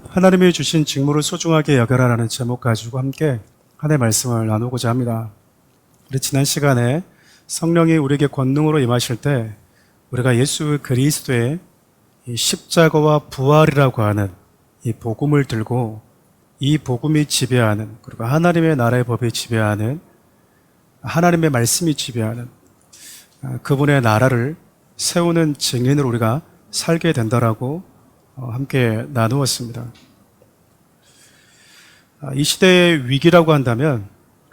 하나님이 주신 직무를 소중하게 여겨라라는 제목 가지고 함께 하나님의 말씀을 나누고자 합니다. 우리 지난 시간에 성령이 우리에게 권능으로 임하실 때 우리가 예수 그리스도의 이 십자가와 부활이라고 하는 이 복음을 들고 이 복음이 지배하는, 그리고 하나님의 나라의 법이 지배하는, 하나님의 말씀이 지배하는 그분의 나라를 세우는 증인으로 우리가 살게 된다라고 함께 나누었습니다. 이 시대의 위기라고 한다면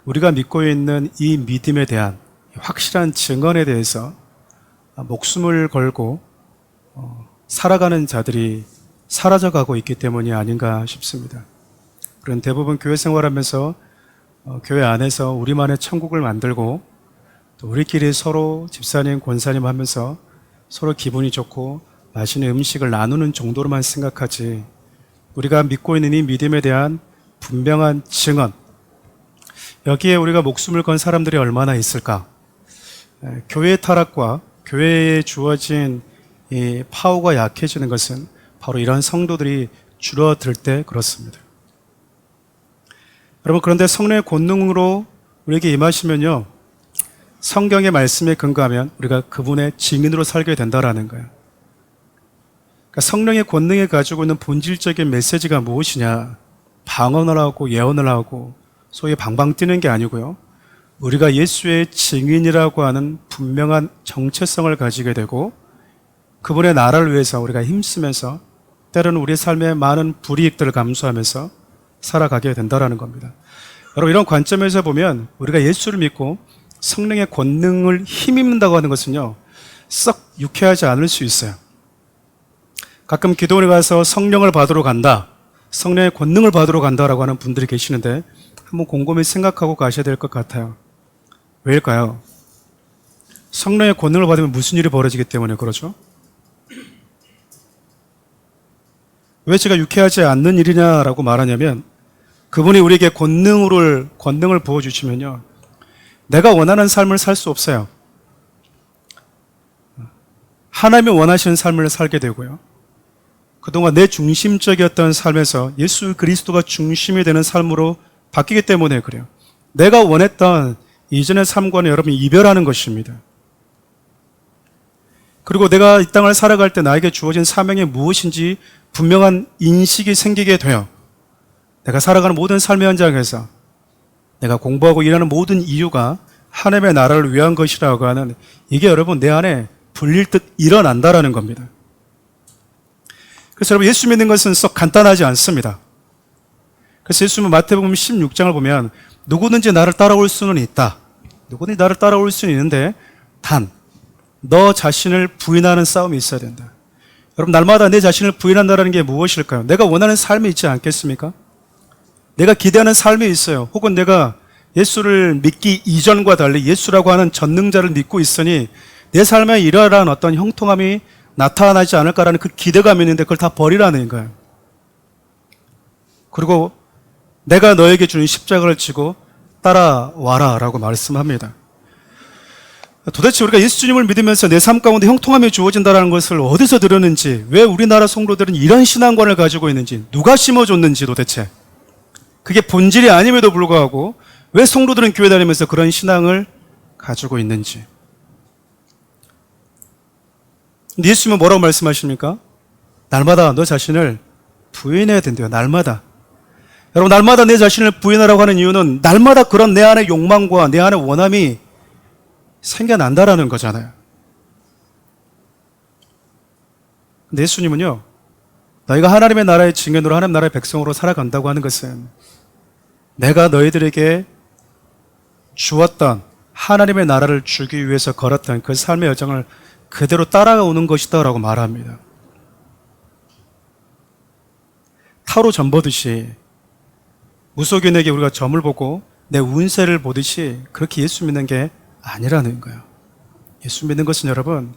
우리가 믿고 있는 이 믿음에 대한 확실한 증언에 대해서 목숨을 걸고 살아가는 자들이 사라져가고 있기 때문이 아닌가 싶습니다. 그런 대부분 교회 생활하면서 교회 안에서 우리만의 천국을 만들고 또 우리끼리 서로 집사님, 권사님 하면서 서로 기분이 좋고 맛있는 음식을 나누는 정도로만 생각하지, 우리가 믿고 있는 이 믿음에 대한 분명한 증언, 여기에 우리가 목숨을 건 사람들이 얼마나 있을까? 교회의 타락과 교회에 주어진 이 파워가 약해지는 것은 바로 이런 성도들이 줄어들 때 그렇습니다. 여러분, 그런데 성령의 권능으로 우리에게 임하시면요, 성경의 말씀에 근거하면 우리가 그분의 증인으로 살게 된다라는 거예요. 그러니까 성령의 권능에 가지고 있는 본질적인 메시지가 무엇이냐? 방언을 하고 예언을 하고 소위 방방 뛰는 게 아니고요, 우리가 예수의 증인이라고 하는 분명한 정체성을 가지게 되고 그분의 나라를 위해서 우리가 힘쓰면서 때로는 우리의 삶에 많은 불이익들을 감수하면서 살아가게 된다는 겁니다. 여러분, 이런 관점에서 보면 우리가 예수를 믿고 성령의 권능을 힘입는다고 하는 것은요, 썩 유쾌하지 않을 수 있어요. 가끔 기도원에 가서 성령을 받으러 간다, 성령의 권능을 받으러 간다라고 하는 분들이 계시는데 한번 곰곰이 생각하고 가셔야 될 것 같아요. 왜일까요? 성령의 권능을 받으면 무슨 일이 벌어지기 때문에 그러죠? 왜 제가 유쾌하지 않는 일이냐라고 말하냐면, 그분이 우리에게 권능을 부어주시면요, 내가 원하는 삶을 살 수 없어요. 하나님이 원하시는 삶을 살게 되고요, 그동안 내 중심적이었던 삶에서 예수 그리스도가 중심이 되는 삶으로 바뀌기 때문에 그래요. 내가 원했던 이전의 삶과는 여러분 이별하는 것입니다. 그리고 내가 이 땅을 살아갈 때 나에게 주어진 사명이 무엇인지 분명한 인식이 생기게 돼요. 내가 살아가는 모든 삶의 현장에서 내가 공부하고 일하는 모든 이유가 하나님의 나라를 위한 것이라고 하는, 이게 여러분 내 안에 불릴듯 일어난다라는 겁니다. 그래서 여러분, 예수 믿는 것은 썩 간단하지 않습니다. 그래서 예수님은 마태복음 16장을 보면 누구든지 나를 따라올 수는 있다, 누구든지 나를 따라올 수는 있는데 단 너 자신을 부인하는 싸움이 있어야 된다. 여러분, 날마다 내 자신을 부인한다는 게 무엇일까요? 내가 원하는 삶이 있지 않겠습니까? 내가 기대하는 삶이 있어요. 혹은 내가 예수를 믿기 이전과 달리 예수라고 하는 전능자를 믿고 있으니 내 삶에 이러한 어떤 형통함이 나타나지 않을까라는 그 기대감이 있는데 그걸 다 버리라는 거예요. 그리고 내가 너에게 주는 십자가를 지고 따라와라 라고 말씀합니다. 도대체 우리가 예수 주님을 믿으면서 내 삶 가운데 형통함이 주어진다는 것을 어디서 들었는지, 왜 우리나라 성도들은 이런 신앙관을 가지고 있는지, 누가 심어줬는지, 도대체 그게 본질이 아님에도 불구하고 왜 성도들은 교회 다니면서 그런 신앙을 가지고 있는지. 근데 예수님은 뭐라고 말씀하십니까? 날마다 너 자신을 부인해야 된대요. 날마다. 여러분, 날마다 내 자신을 부인하라고 하는 이유는 날마다 그런 내 안의 욕망과 내 안의 원함이 생겨난다라는 거잖아요. 근데 예수님은요, 너희가 하나님의 나라의 증인으로, 하나님 나라의 백성으로 살아간다고 하는 것은 내가 너희들에게 주었던 하나님의 나라를 주기 위해서 걸었던 그 삶의 여정을 그대로 따라오는 것이다 라고 말합니다. 타로 점 보듯이 무속인에게 우리가 점을 보고 내 운세를 보듯이 그렇게 예수 믿는 게 아니라는 거예요. 예수 믿는 것은 여러분,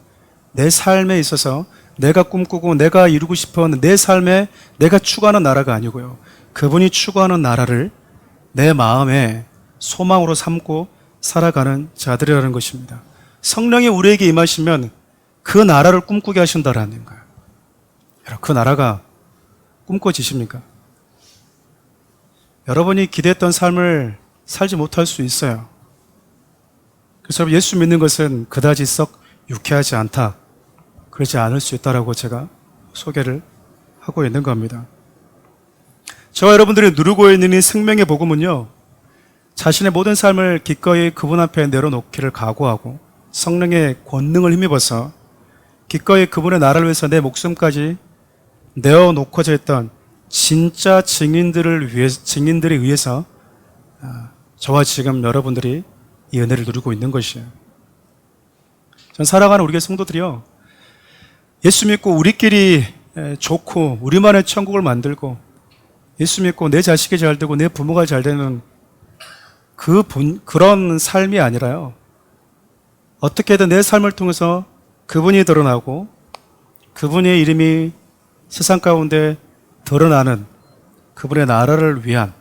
내 삶에 있어서 내가 꿈꾸고 내가 이루고 싶어하는 내 삶에 내가 추구하는 나라가 아니고요, 그분이 추구하는 나라를 내 마음에 소망으로 삼고 살아가는 자들이라는 것입니다. 성령이 우리에게 임하시면 그 나라를 꿈꾸게 하신다라는 거예요. 여러분, 그 나라가 꿈꿔지십니까? 여러분이 기대했던 삶을 살지 못할 수 있어요. 그래서 여러분, 예수 믿는 것은 그다지 썩 유쾌하지 않다. 그러지 않을 수 있다라고 제가 소개를 하고 있는 겁니다. 저와 여러분들이 누리고 있는 이 생명의 복음은요, 자신의 모든 삶을 기꺼이 그분 앞에 내려놓기를 각오하고 성령의 권능을 힘입어서 기꺼이 그분의 나라를 위해서 내 목숨까지 내어놓고자 했던 진짜 증인들에 의해서 저와 지금 여러분들이 이 은혜를 누리고 있는 것이에요. 전 살아가는 우리 교회 성도들이요, 예수 믿고 우리끼리 좋고 우리만의 천국을 만들고 예수 믿고 내 자식이 잘 되고 내 부모가 잘 되는 그런 삶이 아니라요, 어떻게든 내 삶을 통해서 그분이 드러나고 그분의 이름이 세상 가운데 드러나는 그분의 나라를 위한,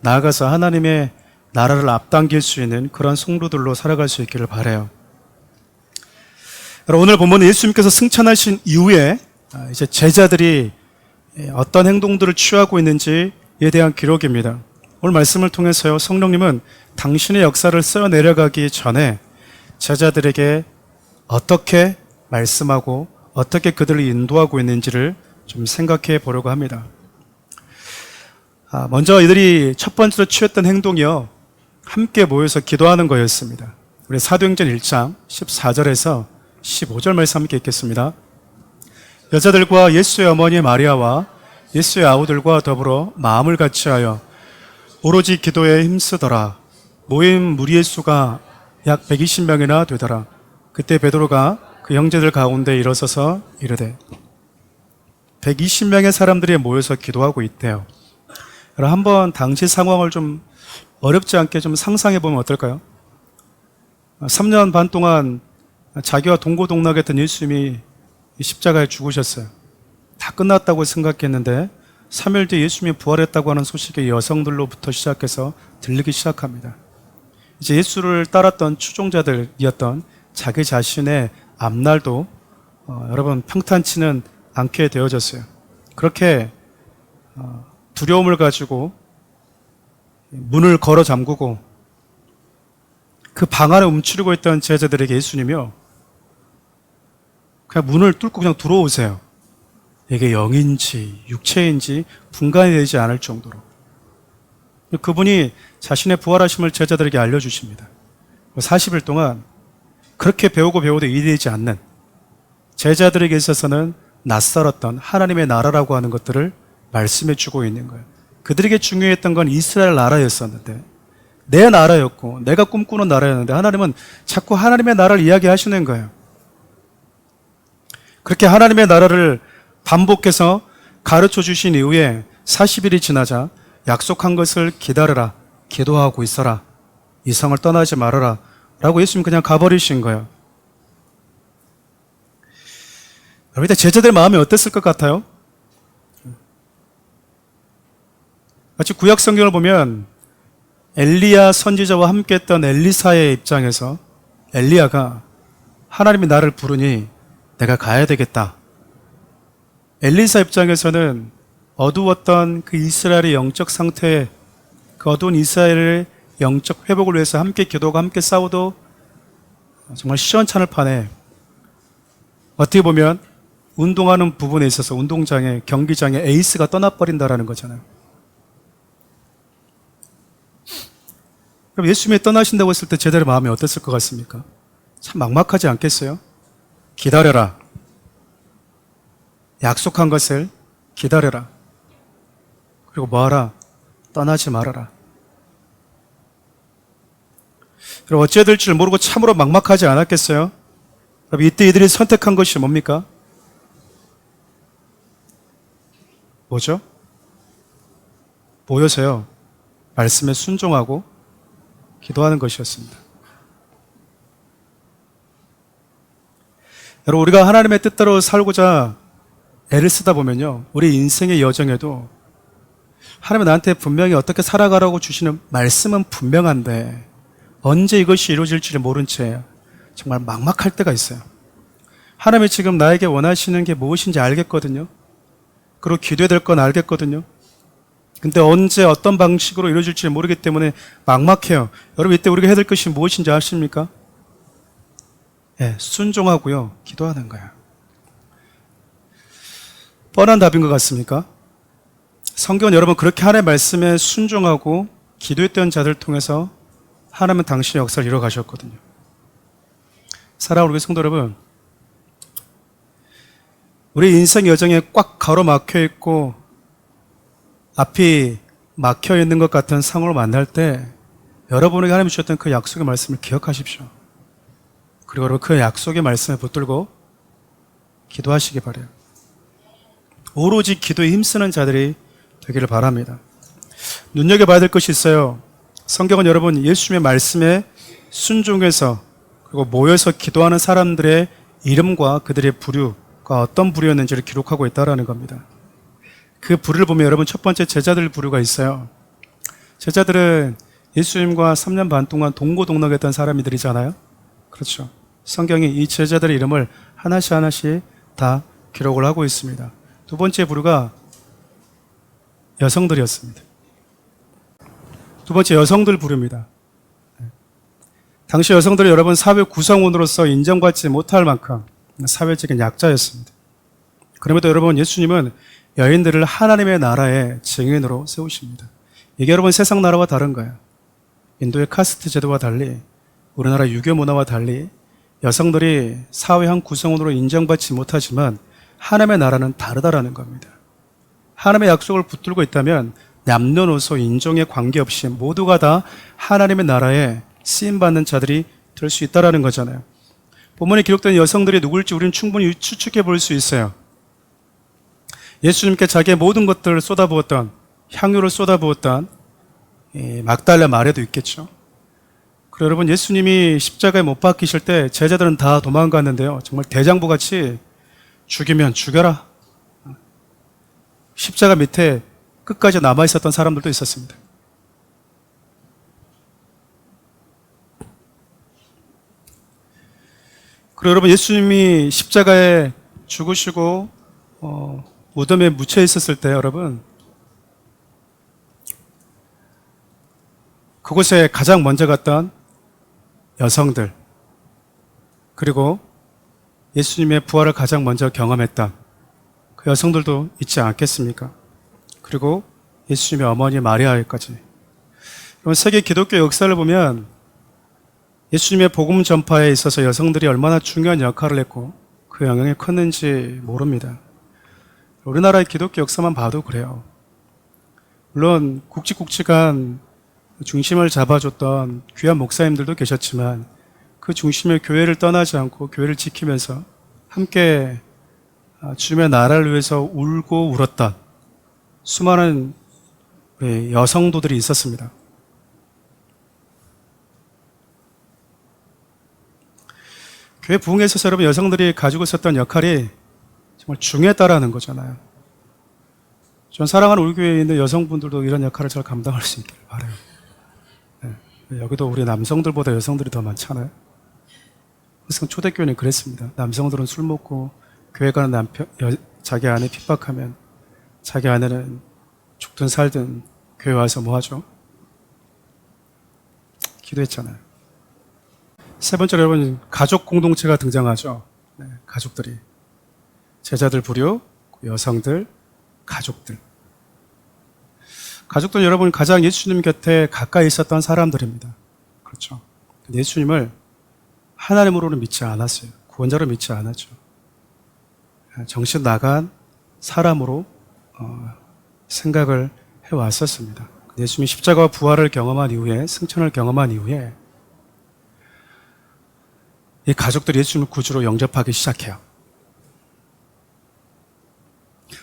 나아가서 하나님의 나라를 앞당길 수 있는 그런 성도들로 살아갈 수 있기를 바라요. 오늘 본문은 예수님께서 승천하신 이후에 이제 제자들이 어떤 행동들을 취하고 있는지에 대한 기록입니다. 오늘 말씀을 통해서요, 성령님은 당신의 역사를 써 내려가기 전에 제자들에게 어떻게 말씀하고 어떻게 그들을 인도하고 있는지를 좀 생각해 보려고 합니다. 먼저 이들이 첫 번째로 취했던 행동이요, 함께 모여서 기도하는 거였습니다. 우리 사도행전 1장 14절에서 15절 말씀 함께 읽겠습니다. 여자들과 예수의 어머니 마리아와 예수의 아우들과 더불어 마음을 같이하여 오로지 기도에 힘쓰더라. 모임 무리의 수가 약 120명이나 되더라. 그때 베드로가 그 형제들 가운데 일어서서 이르되, 120명의 사람들이 모여서 기도하고 있대요. 여러분, 한번 당시 상황을 좀 어렵지 않게 좀 상상해 보면 어떨까요? 3년 반 동안 자기와 동고동락했던 예수님이 십자가에 죽으셨어요. 다 끝났다고 생각했는데 3일 뒤에 예수님이 부활했다고 하는 소식이 여성들로부터 시작해서 들리기 시작합니다. 이제 예수를 따랐던 추종자들이었던 자기 자신의 앞날도 여러분 평탄치는 않게 되어졌어요. 그렇게 두려움을 가지고 문을 걸어 잠그고 그 방 안에 움츠리고 있던 제자들에게 예수님이요, 그냥 문을 뚫고 그냥 들어오세요. 이게 영인지 육체인지 분간이 되지 않을 정도로 그분이 자신의 부활하심을 제자들에게 알려주십니다. 40일 동안 그렇게 배우고 배워도 이해되지 않는, 제자들에게 있어서는 낯설었던 하나님의 나라라고 하는 것들을 말씀해 주고 있는 거예요. 그들에게 중요했던 건 이스라엘 나라였었는데, 내 나라였고 내가 꿈꾸는 나라였는데 하나님은 자꾸 하나님의 나라를 이야기하시는 거예요. 그렇게 하나님의 나라를 반복해서 가르쳐 주신 이후에 40일이 지나자 약속한 것을 기다려라, 기도하고 있어라, 이성을 떠나지 말아라 라고 예수님 그냥 가버리신 거예요. 여러분, 이때 제자들 마음이 어땠을 것 같아요? 마치 구약 성경을 보면 엘리야 선지자와 함께 했던 엘리사의 입장에서 엘리야가 하나님이 나를 부르니 내가 가야 되겠다. 엘리사 입장에서는 어두웠던 그 이스라엘의 영적 상태, 그 어두운 이스라엘의 영적 회복을 위해서 함께 기도하고 함께 싸워도 정말 시원찮을 판에 어떻게 보면 운동하는 부분에 있어서 운동장에, 경기장에 에이스가 떠나버린다라는 거잖아요. 그럼 예수님이 떠나신다고 했을 때 제자들의 마음이 어땠을 것 같습니까? 참 막막하지 않겠어요? 기다려라. 약속한 것을 기다려라. 그리고 뭐하라? 떠나지 말아라. 그럼 어찌해야 될지를 모르고 참으로 막막하지 않았겠어요? 그럼 이때 이들이 선택한 것이 뭡니까? 뭐죠? 모여서요, 말씀에 순종하고 기도하는 것이었습니다. 여러분, 우리가 하나님의 뜻대로 살고자 애를 쓰다 보면요, 우리 인생의 여정에도 하나님은 나한테 분명히 어떻게 살아가라고 주시는 말씀은 분명한데 언제 이것이 이루어질지 모른 채 정말 막막할 때가 있어요. 하나님이 지금 나에게 원하시는 게 무엇인지 알겠거든요. 그리고 기도해야 될 건 알겠거든요. 근데 언제 어떤 방식으로 이루어질지 모르기 때문에 막막해요. 여러분 이때 우리가 해야 될 것이 무엇인지 아십니까? 예, 순종하고요. 기도하는 거예요. 뻔한 답인 것 같습니까? 성경은 여러분 그렇게 하나님의 말씀에 순종하고 기도했던 자들을 통해서 하나님은 당신의 역사를 이뤄 가셨거든요. 사랑하는 우리 성도 여러분, 우리 인생 여정에 꽉 가로막혀 있고 앞이 막혀 있는 것 같은 상황을 만날 때 여러분에게 하나님이 주셨던 그 약속의 말씀을 기억하십시오. 그리고 여러분 그 약속의 말씀에 붙들고 기도하시기 바라요. 오로지 기도에 힘쓰는 자들이 되기를 바랍니다. 눈여겨봐야 될 것이 있어요. 성경은 여러분 예수님의 말씀에 순종해서 그리고 모여서 기도하는 사람들의 이름과 그들의 부류가 어떤 부류였는지를 기록하고 있다는 겁니다. 그 부류를 보면 여러분 첫 번째 제자들 부류가 있어요. 제자들은 예수님과 3년 반 동안 동고동락했던 사람들이잖아요. 그렇죠. 성경이 이 제자들의 이름을 하나씩 하나씩 다 기록을 하고 있습니다. 두 번째 부류가 여성들이었습니다. 두 번째 여성들 부류입니다. 당시 여성들은 여러분 사회 구성원으로서 인정받지 못할 만큼 사회적인 약자였습니다. 그럼에도 여러분 예수님은 여인들을 하나님의 나라의 증인으로 세우십니다. 이게 여러분 세상 나라와 다른 거예요. 인도의 카스트 제도와 달리 우리나라 유교 문화와 달리 여성들이 사회 한 구성원으로 인정받지 못하지만 하나님의 나라는 다르다라는 겁니다. 하나님의 약속을 붙들고 있다면 남녀노소 인종에 관계없이 모두가 다 하나님의 나라에 쓰임받는 자들이 될 수 있다는 거잖아요. 본문에 기록된 여성들이 누굴지 우리는 충분히 추측해 볼 수 있어요. 예수님께 자기의 모든 것들을 쏟아부었던, 향유를 쏟아부었던 막달라 마리아도 있겠죠. 그리고 여러분 예수님이 십자가에 못 박히실 때 제자들은 다 도망갔는데요. 정말 대장부같이 죽이면 죽여라. 십자가 밑에 끝까지 남아있었던 사람들도 있었습니다. 그리고 여러분 예수님이 십자가에 죽으시고 무덤에 묻혀 있었을 때 여러분 그곳에 가장 먼저 갔던 여성들 그리고 예수님의 부활을 가장 먼저 경험했던 그 여성들도 있지 않겠습니까? 그리고 예수님의 어머니 마리아까지. 여러분 세계 기독교 역사를 보면 예수님의 복음 전파에 있어서 여성들이 얼마나 중요한 역할을 했고 그 영향이 컸는지 모릅니다. 우리나라의 기독교 역사만 봐도 그래요. 물론 굵직굵직한 중심을 잡아줬던 귀한 목사님들도 계셨지만 그 중심의 교회를 떠나지 않고 교회를 지키면서 함께 주님의 나라를 위해서 울고 울었던 수많은 우리 여성도들이 있었습니다. 교회 부흥에 있어서 여러분 여성들이 가지고 있었던 역할이 정말 중요했다라는 거잖아요. 전 사랑하는 우리 교회에 있는 여성분들도 이런 역할을 잘 감당할 수 있기를 바라요. 네. 여기도 우리 남성들보다 여성들이 더 많잖아요. 그래서 초대교회는 그랬습니다. 남성들은 술 먹고 교회 가는 남편, 자기 아내 핍박하면 자기 아내는 죽든 살든 교회 와서 뭐 하죠? 기도했잖아요. 세 번째로 여러분 가족 공동체가 등장하죠. 네, 가족들이 제자들 부류, 여성들, 가족들. 가족들은 여러분 가장 예수님 곁에 가까이 있었던 사람들입니다. 그렇죠. 예수님을 하나님으로는 믿지 않았어요. 구원자로 믿지 않았죠. 정신 나간 사람으로 생각을 해왔었습니다. 예수님이 십자가와 부활을 경험한 이후에 승천을 경험한 이후에 이 가족들이 예수님을 구주로 영접하기 시작해요.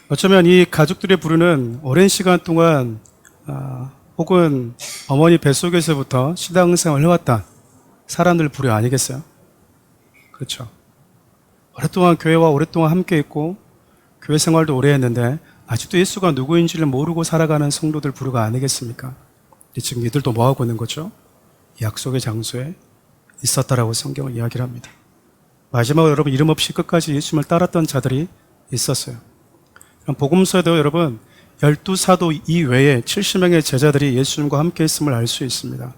어쩌면 이 가족들의 부류는 오랜 시간 동안 혹은 어머니 뱃속에서부터 신앙생활을 해왔던 사람들 부류 아니겠어요? 그렇죠. 오랫동안 교회와 오랫동안 함께 있고 교회 생활도 오래 했는데 아직도 예수가 누구인지를 모르고 살아가는 성도들 부류가 아니겠습니까? 지금 이들도 뭐하고 있는 거죠? 약속의 장소에 있었다라고 성경을 이야기를 합니다. 마지막으로 여러분 이름 없이 끝까지 예수님을 따랐던 자들이 있었어요. 복음서에도 여러분 12사도 이외에 70명의 제자들이 예수님과 함께 했음을 알 수 있습니다.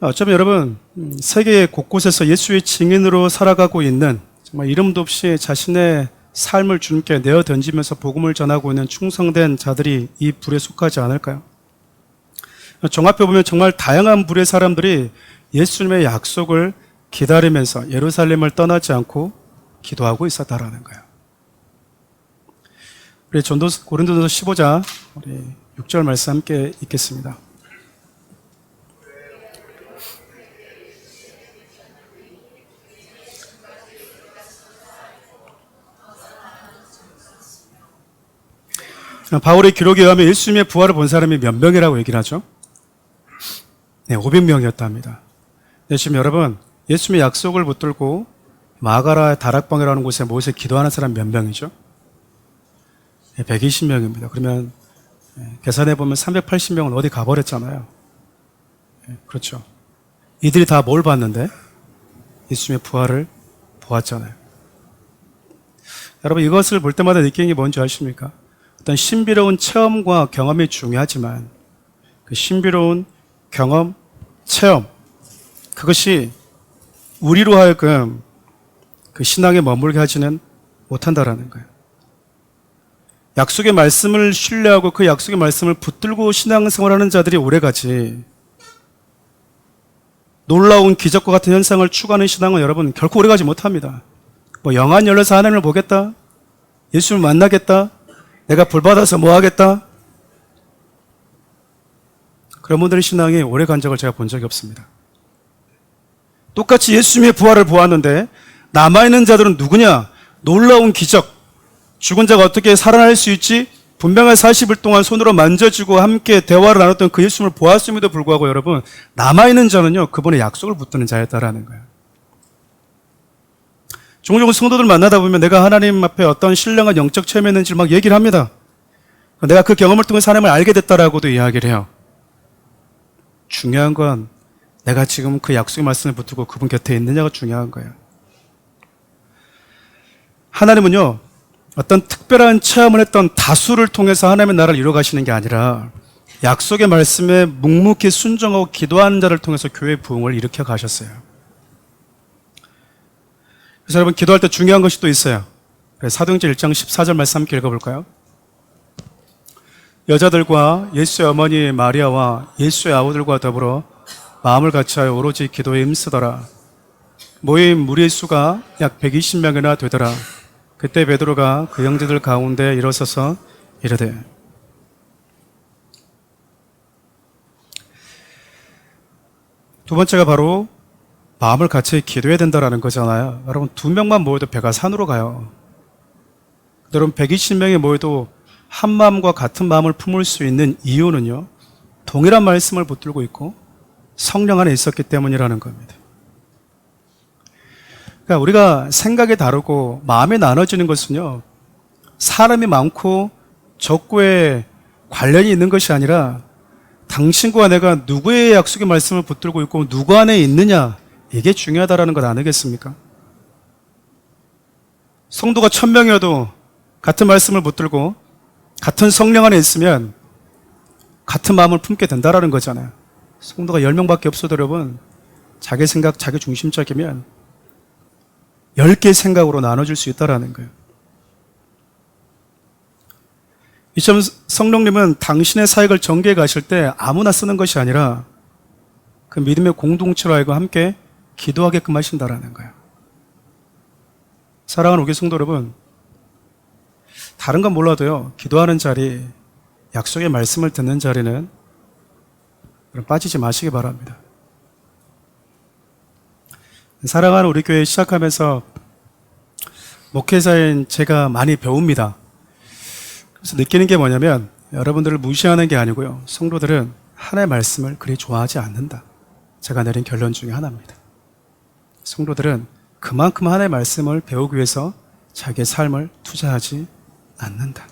어쩌면 여러분 세계 곳곳에서 예수의 증인으로 살아가고 있는 정말 이름도 없이 자신의 삶을 주님께 내어 던지면서 복음을 전하고 있는 충성된 자들이 이 불에 속하지 않을까요? 종합해 보면 정말 다양한 부류의 사람들이 예수님의 약속을 기다리면서 예루살렘을 떠나지 않고 기도하고 있었다라는 거예요. 우리 고린도전서 15장 우리 6절 말씀 함께 읽겠습니다. 바울의 기록에 의하면 예수님의 부활을 본 사람이 몇 명이라고 얘기를 하죠? 네, 500명이었답니다. 네, 지금 여러분 예수님의 약속을 붙들고 마가라 다락방이라는 곳에 모여서 기도하는 사람 몇 명이죠? 네, 120명입니다. 그러면 계산해 보면 380명은 어디 가버렸잖아요. 네, 그렇죠. 이들이 다 뭘 봤는데? 예수님의 부활을 보았잖아요. 여러분 이것을 볼 때마다 느끼는 게 뭔지 아십니까? 어떤 신비로운 체험과 경험이 중요하지만 그 신비로운 경험, 체험 그것이 우리로 하여금 그 신앙에 머물게 하지는 못한다라는 거예요. 약속의 말씀을 신뢰하고 그 약속의 말씀을 붙들고 신앙생활하는 자들이 오래가지 놀라운 기적과 같은 현상을 추구하는 신앙은 여러분 결코 오래가지 못합니다. 뭐 영안 열려서 하나님을 보겠다, 예수를 만나겠다, 내가 불 받아서 뭐 하겠다, 그런 분들의 신앙이 오래 간 적을 제가 본 적이 없습니다. 똑같이 예수님의 부활을 보았는데 남아있는 자들은 누구냐? 놀라운 기적, 죽은 자가 어떻게 살아날 수 있지? 분명히 40일 동안 손으로 만져주고 함께 대화를 나눴던 그 예수님을 보았음에도 불구하고 여러분 남아있는 자는요 그분의 약속을 붙드는 자였다라는 거예요. 종종 성도들 만나다 보면 내가 하나님 앞에 어떤 신령한 영적 체험했는지 막 얘기를 합니다. 내가 그 경험을 통해서 하나님을 알게 됐다라고도 이야기를 해요. 중요한 건 내가 지금 그 약속의 말씀을 붙들고 그분 곁에 있느냐가 중요한 거예요. 하나님은요 어떤 특별한 체험을 했던 다수를 통해서 하나님의 나라를 이루어 가시는 게 아니라 약속의 말씀에 묵묵히 순종하고 기도하는 자를 통해서 교회의 부흥을 일으켜 가셨어요. 그래서 여러분 기도할 때 중요한 것이 또 있어요. 사도행전 1장 14절 말씀 함께 읽어볼까요? 여자들과 예수의 어머니 마리아와 예수의 아우들과 더불어 마음을 같이하여 오로지 기도에 힘쓰더라. 모인 무리의 수가 약 120명이나 되더라. 그때 베드로가 그 형제들 가운데 일어서서 이르되, 두 번째가 바로 마음을 같이 기도해야 된다라는 거잖아요. 여러분 2명만 모여도 배가 산으로 가요. 여러분 120명이 모여도 한 마음과 같은 마음을 품을 수 있는 이유는요 동일한 말씀을 붙들고 있고 성령 안에 있었기 때문이라는 겁니다. 그러니까 우리가 생각이 다르고 마음이 나눠지는 것은요 사람이 많고 적고에 관련이 있는 것이 아니라 당신과 내가 누구의 약속의 말씀을 붙들고 있고 누구 안에 있느냐, 이게 중요하다는 것 아니겠습니까? 성도가 1000명이어도 같은 말씀을 붙들고 같은 성령 안에 있으면 같은 마음을 품게 된다는 거잖아요. 성도가 10명밖에 없어도 여러분 자기 생각, 자기 중심적이면 10개의 생각으로 나눠질 수 있다는 거예요. 이처럼 성령님은 당신의 사역을 전개해 가실 때 아무나 쓰는 것이 아니라 그 믿음의 공동체로 하여금 함께 기도하게끔 하신다는 거예요. 사랑하는 우리 성도 여러분, 다른 건 몰라도요 기도하는 자리, 약속의 말씀을 듣는 자리는 빠지지 마시기 바랍니다. 사랑하는 우리 교회 시작하면서 목회자인 제가 많이 배웁니다. 그래서 느끼는 게 뭐냐면 여러분들을 무시하는 게 아니고요 성도들은 하나님의 말씀을 그리 좋아하지 않는다. 제가 내린 결론 중에 하나입니다. 성도들은 그만큼 하나님의 말씀을 배우기 위해서 자기의 삶을 투자하지 않는다.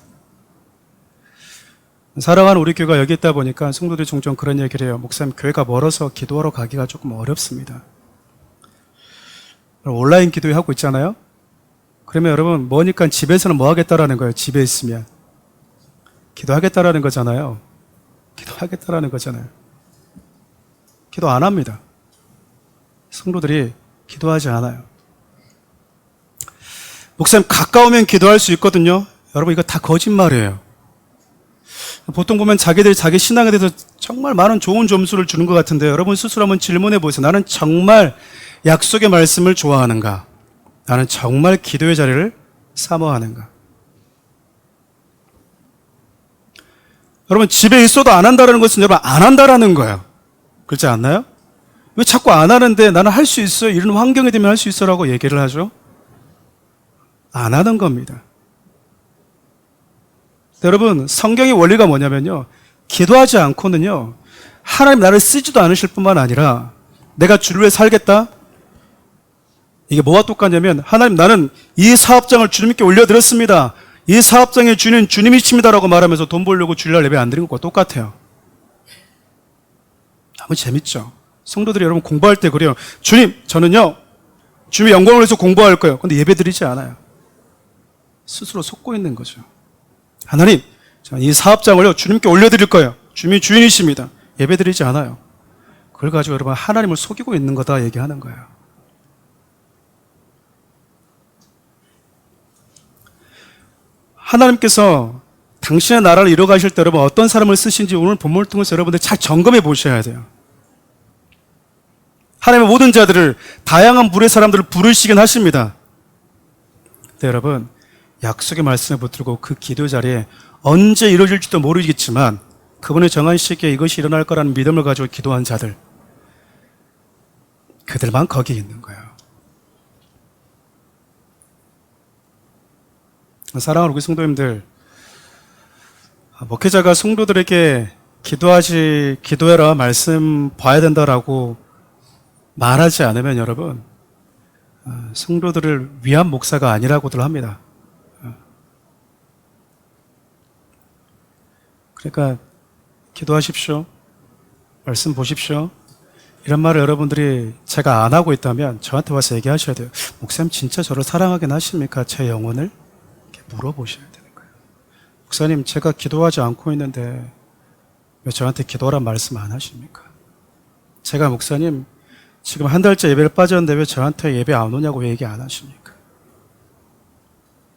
사랑하는 우리 교회가 여기 있다 보니까 성도들이 종종 그런 얘기를 해요. 목사님, 교회가 멀어서 기도하러 가기가 조금 어렵습니다. 온라인 기도회 하고 있잖아요. 그러면 여러분 뭐니까 집에서는 뭐 하겠다라는 거예요? 집에 있으면 기도하겠다라는 거잖아요. 기도하겠다라는 거잖아요. 기도 안 합니다. 성도들이 기도하지 않아요. 목사님 가까우면 기도할 수 있거든요. 여러분 이거 다 거짓말이에요. 보통 보면 자기들이 자기 신앙에 대해서 정말 많은 좋은 점수를 주는 것 같은데 여러분 스스로 한번 질문해 보세요. 나는 정말 약속의 말씀을 좋아하는가? 나는 정말 기도의 자리를 사모하는가? 여러분 집에 있어도 안 한다는 것은 여러분 안 한다라는 거예요. 그렇지 않나요? 왜 자꾸 안 하는데 나는 할 수 있어요. 이런 환경이 되면 할 수 있어라고 얘기를 하죠. 안 하는 겁니다. 여러분 성경의 원리가 뭐냐면요. 기도하지 않고는요. 하나님 나를 쓰지도 않으실 뿐만 아니라 내가 주를 위해 살겠다. 이게 뭐와 똑같냐면 하나님 나는 이 사업장을 주님께 올려드렸습니다. 이 사업장의 주는 주님이십니다라고 말하면서 돈 벌려고 주일날 예배 안 드리는 것과 똑같아요. 너무 재밌죠. 성도들이 여러분 공부할 때 그래요. 주님 저는요. 주님의 영광을 위해서 공부할 거예요. 근데 예배 드리지 않아요. 스스로 속고 있는 거죠. 하나님 저는 이 사업장을요. 주님께 올려드릴 거예요. 주님이 주인이십니다. 예배 드리지 않아요. 그걸 가지고 여러분 하나님을 속이고 있는 거다 얘기하는 거예요. 하나님께서 당신의 나라를 이뤄가실 때 여러분 어떤 사람을 쓰신지 오늘 본문을 통해서 여러분들 잘 점검해 보셔야 돼요. 하나님의 모든 자들을 다양한 부류의 사람들을 부르시긴 하십니다. 근데 여러분 약속의 말씀에 붙들고 그 기도 자리에 언제 이루어질지도 모르겠지만 그분의 정한 시기에 이것이 일어날 거라는 믿음을 가지고 기도한 자들 그들만 거기 있는 거예요. 사랑하는 우리 성도님들, 목회자가 성도들에게 기도해라 말씀 봐야 된다라고 말하지 않으면 여러분 성도들을 위한 목사가 아니라고들 합니다. 그러니까 기도하십시오. 말씀 보십시오. 이런 말을 여러분들이 제가 안 하고 있다면 저한테 와서 얘기하셔야 돼요. 목사님 진짜 저를 사랑하긴 하십니까? 제 영혼을? 이렇게 물어보셔야 되는 거예요. 목사님 제가 기도하지 않고 있는데 왜 저한테 기도하란 말씀 안 하십니까? 제가 목사님 지금 한 달째 예배를 빠졌는데 왜 저한테 예배 안 오냐고 왜 얘기 안 하십니까?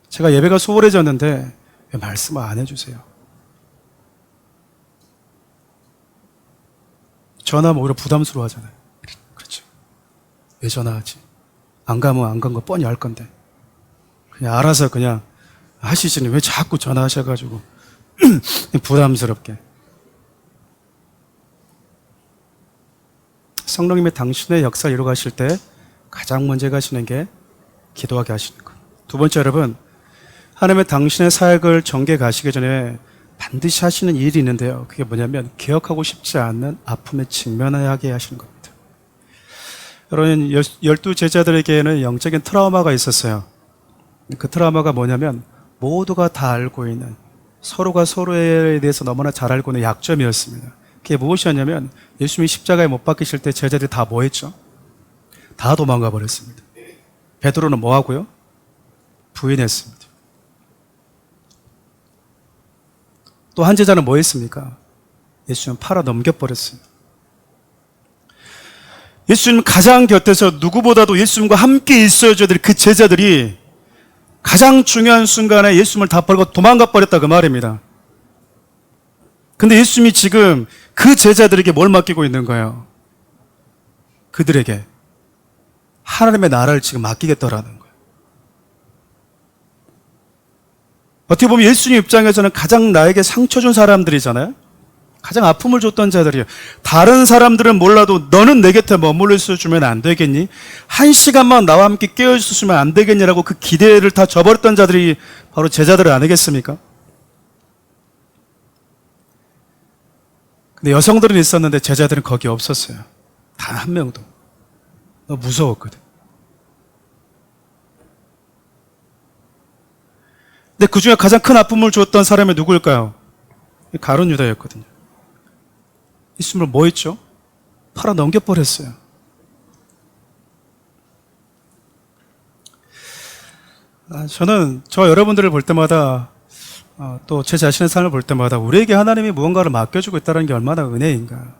제가 예배가 소홀해졌는데 왜 말씀을 안 해주세요? 전화하면 오히려 부담스러워 하잖아요. 그렇죠. 왜 전화하지? 안 가면 안 간 거 뻔히 알 건데. 그냥 알아서 그냥 하시지니 왜 자꾸 전화하셔가지고 부담스럽게. 성령님이 당신의 역사를 이루어가실 때 가장 먼저 가시는 게 기도하게 하시는 것. 두 번째 여러분, 하나님의 당신의 사역을 전개 가시기 전에 반드시 하시는 일이 있는데요. 그게 뭐냐면 기억하고 싶지 않는 아픔에 직면하게 하시는 겁니다. 여러분 12 제자들에게는 영적인 트라우마가 있었어요. 그 트라우마가 뭐냐면 모두가 다 알고 있는 서로가 서로에 대해서 너무나 잘 알고 있는 약점이었습니다. 그게 무엇이었냐면 예수님이 십자가에 못 박히실 때 제자들이 다 뭐 했죠? 다 도망가 버렸습니다. 베드로는 뭐 하고요? 부인했습니다. 또 한 제자는 뭐 했습니까? 예수님 팔아 넘겨버렸어요. 예수님 가장 곁에서 누구보다도 예수님과 함께 있어줘야 될 그 제자들이 가장 중요한 순간에 예수님을 다 버리고 도망가 버렸다 그 말입니다. 근데 예수님이 지금 그 제자들에게 뭘 맡기고 있는 거예요? 그들에게 하나님의 나라를 지금 맡기겠다라는 거예요. 어떻게 보면 예수님 입장에서는 가장 나에게 상처 준 사람들이잖아요. 가장 아픔을 줬던 자들이에요. 다른 사람들은 몰라도 너는 내 곁에 머물러 있어주면 안 되겠니? 한 시간만 나와 함께 깨어 있었으면 안 되겠냐라고 그 기대를 다 저버렸던 자들이 바로 제자들 아니겠습니까? 근데 여성들은 있었는데 제자들은 거기 없었어요. 단 한 명도. 너무 무서웠거든. 근데 그 중에 가장 큰 아픔을 줬던 사람이 누구일까요? 가룟 유다였거든요. 예수님을 뭐 했죠? 팔아 넘겨버렸어요. 저는 저 여러분들을 볼 때마다 또 제 자신의 삶을 볼 때마다 우리에게 하나님이 무언가를 맡겨주고 있다는 게 얼마나 은혜인가.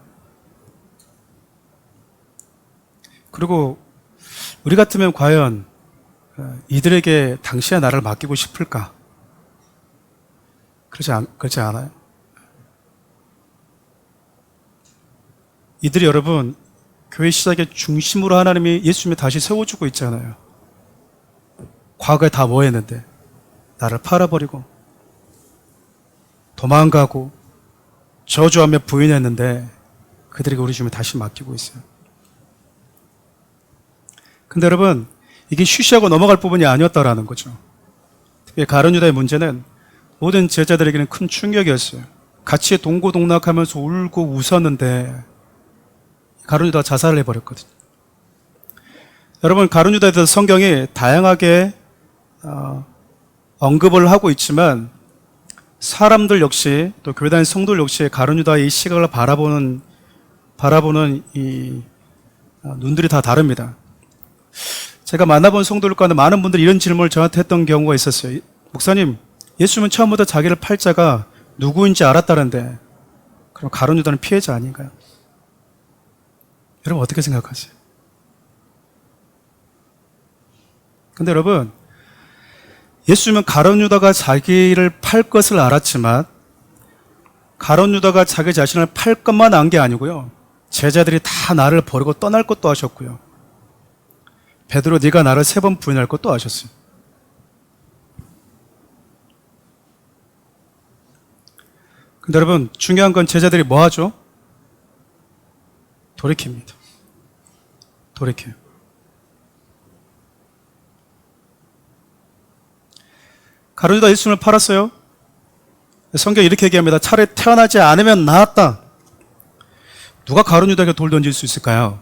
그리고 우리 같으면 과연 이들에게 당신의 나라를 맡기고 싶을까? 그렇지 않아요? 이들이 여러분 교회 시작의 중심으로 하나님이 예수님이 다시 세워주고 있잖아요. 과거에 다 뭐 했는데? 나를 팔아버리고 도망가고 저주하며 부인했는데 그들에게 우리 주님이 다시 맡기고 있어요. 근데 여러분 이게 쉬쉬하고 넘어갈 부분이 아니었다라는 거죠. 특히 가룟 유다의 문제는 모든 제자들에게는 큰 충격이었어요. 같이 동고동락하면서 울고 웃었는데 가룟 유다가 자살을 해버렸거든요. 여러분 가룟 유다에 대해서 성경이 다양하게 언급을 하고 있지만 사람들 역시 또 교회 다니는 성도들 역시 가룟 유다의 이 시각을 바라보는 이 눈들이 다 다릅니다. 제가 만나본 성도들 가운데 많은 분들이 이런 질문을 저한테 했던 경우가 있었어요. 목사님, 예수님은 처음부터 자기를 팔자가 누구인지 알았다는데 그럼 가룟 유다는 피해자 아닌가요? 여러분 어떻게 생각하세요? 근데 여러분 예수님은 가룟 유다가 자기를 팔 것을 알았지만 가룟 유다가 자기 자신을 팔 것만 안 게 아니고요. 제자들이 다 나를 버리고 떠날 것도 하셨고요. 베드로 네가 나를 3번 부인할 것도 하셨어요. 근데 여러분 중요한 건 제자들이 뭐 하죠? 돌이킵니다. 돌이켜요. 가룟 유다 예수님을 팔았어요. 성경이 이렇게 얘기합니다. 차라리 태어나지 않으면 나았다. 누가 가룟 유다에게 돌 던질 수 있을까요?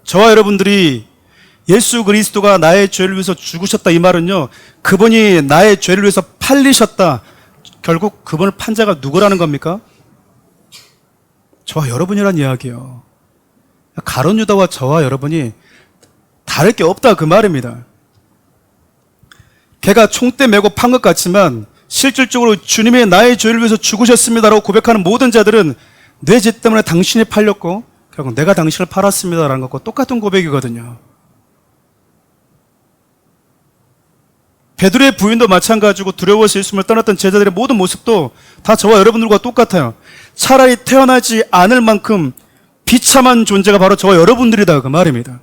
저와 여러분들이 예수 그리스도가 나의 죄를 위해서 죽으셨다 이 말은요, 그분이 나의 죄를 위해서 팔리셨다. 결국 그분을 판 자가 누구라는 겁니까? 저와 여러분이란 이야기예요. 가룟 유다와 저와 여러분이 다를 게 없다 그 말입니다. 걔가 총대 메고 판 것 같지만 실질적으로 주님이 나의 죄를 위해서 죽으셨습니다라고 고백하는 모든 자들은 내 죄 때문에 당신이 팔렸고 결국 내가 당신을 팔았습니다라는 것과 똑같은 고백이거든요. 베드로의 부인도 마찬가지고 두려워서 예수님을 떠났던 제자들의 모든 모습도 다 저와 여러분들과 똑같아요. 차라리 태어나지 않을 만큼 비참한 존재가 바로 저와 여러분들이다 그 말입니다.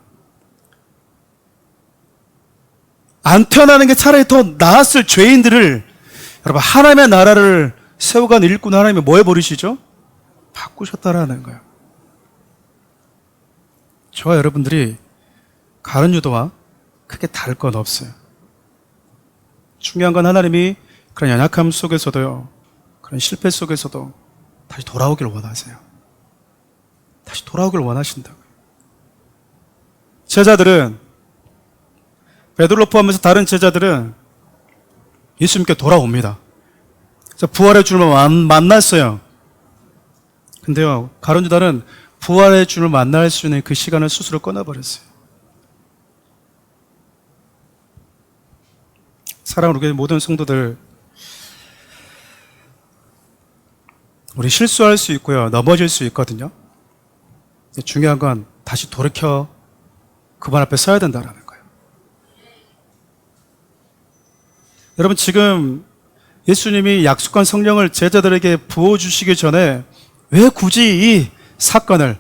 안 태어나는 게 차라리 더 나았을 죄인들을 여러분 하나님의 나라를 세워간 일꾼 하나님이 뭐 해버리시죠? 바꾸셨다라는 거예요. 저와 여러분들이 가룟 유다와 크게 다를 건 없어요. 중요한 건 하나님이 그런 연약함 속에서도요, 그런 실패 속에서도 다시 돌아오길 원하세요. 다시 돌아오길 원하신다고요. 제자들은, 베드로 포함해서 다른 제자들은 예수님께 돌아옵니다. 그래서 부활의 주님을 만났어요. 근데요, 가룟 유다는 부활의 주님을 만날 수 있는 그 시간을 스스로 끊어버렸어요. 사랑하는 우리 모든 성도들, 우리 실수할 수 있고요, 넘어질 수 있거든요. 중요한 건 다시 돌이켜 그분 앞에 서야 된다는 거예요. 여러분 지금 예수님이 약속한 성령을 제자들에게 부어주시기 전에 왜 굳이 이 사건을,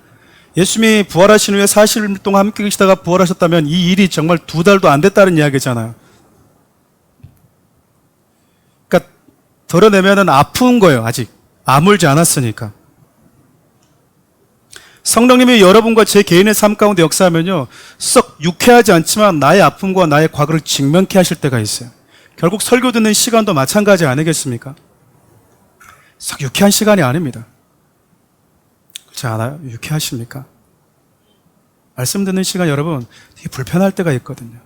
예수님이 부활하신 후에 40일 동안 함께 계시다가 부활하셨다면 이 일이 정말 2달도 안 됐다는 이야기잖아요. 그러니까 드러내면은 아픈 거예요. 아직 아물지 않았으니까. 성령님이 여러분과 제 개인의 삶 가운데 역사하면요, 썩 유쾌하지 않지만 나의 아픔과 나의 과거를 직면케 하실 때가 있어요. 결국 설교 듣는 시간도 마찬가지 아니겠습니까? 썩 유쾌한 시간이 아닙니다. 그렇지 않아요? 유쾌하십니까? 말씀 듣는 시간 여러분 되게 불편할 때가 있거든요.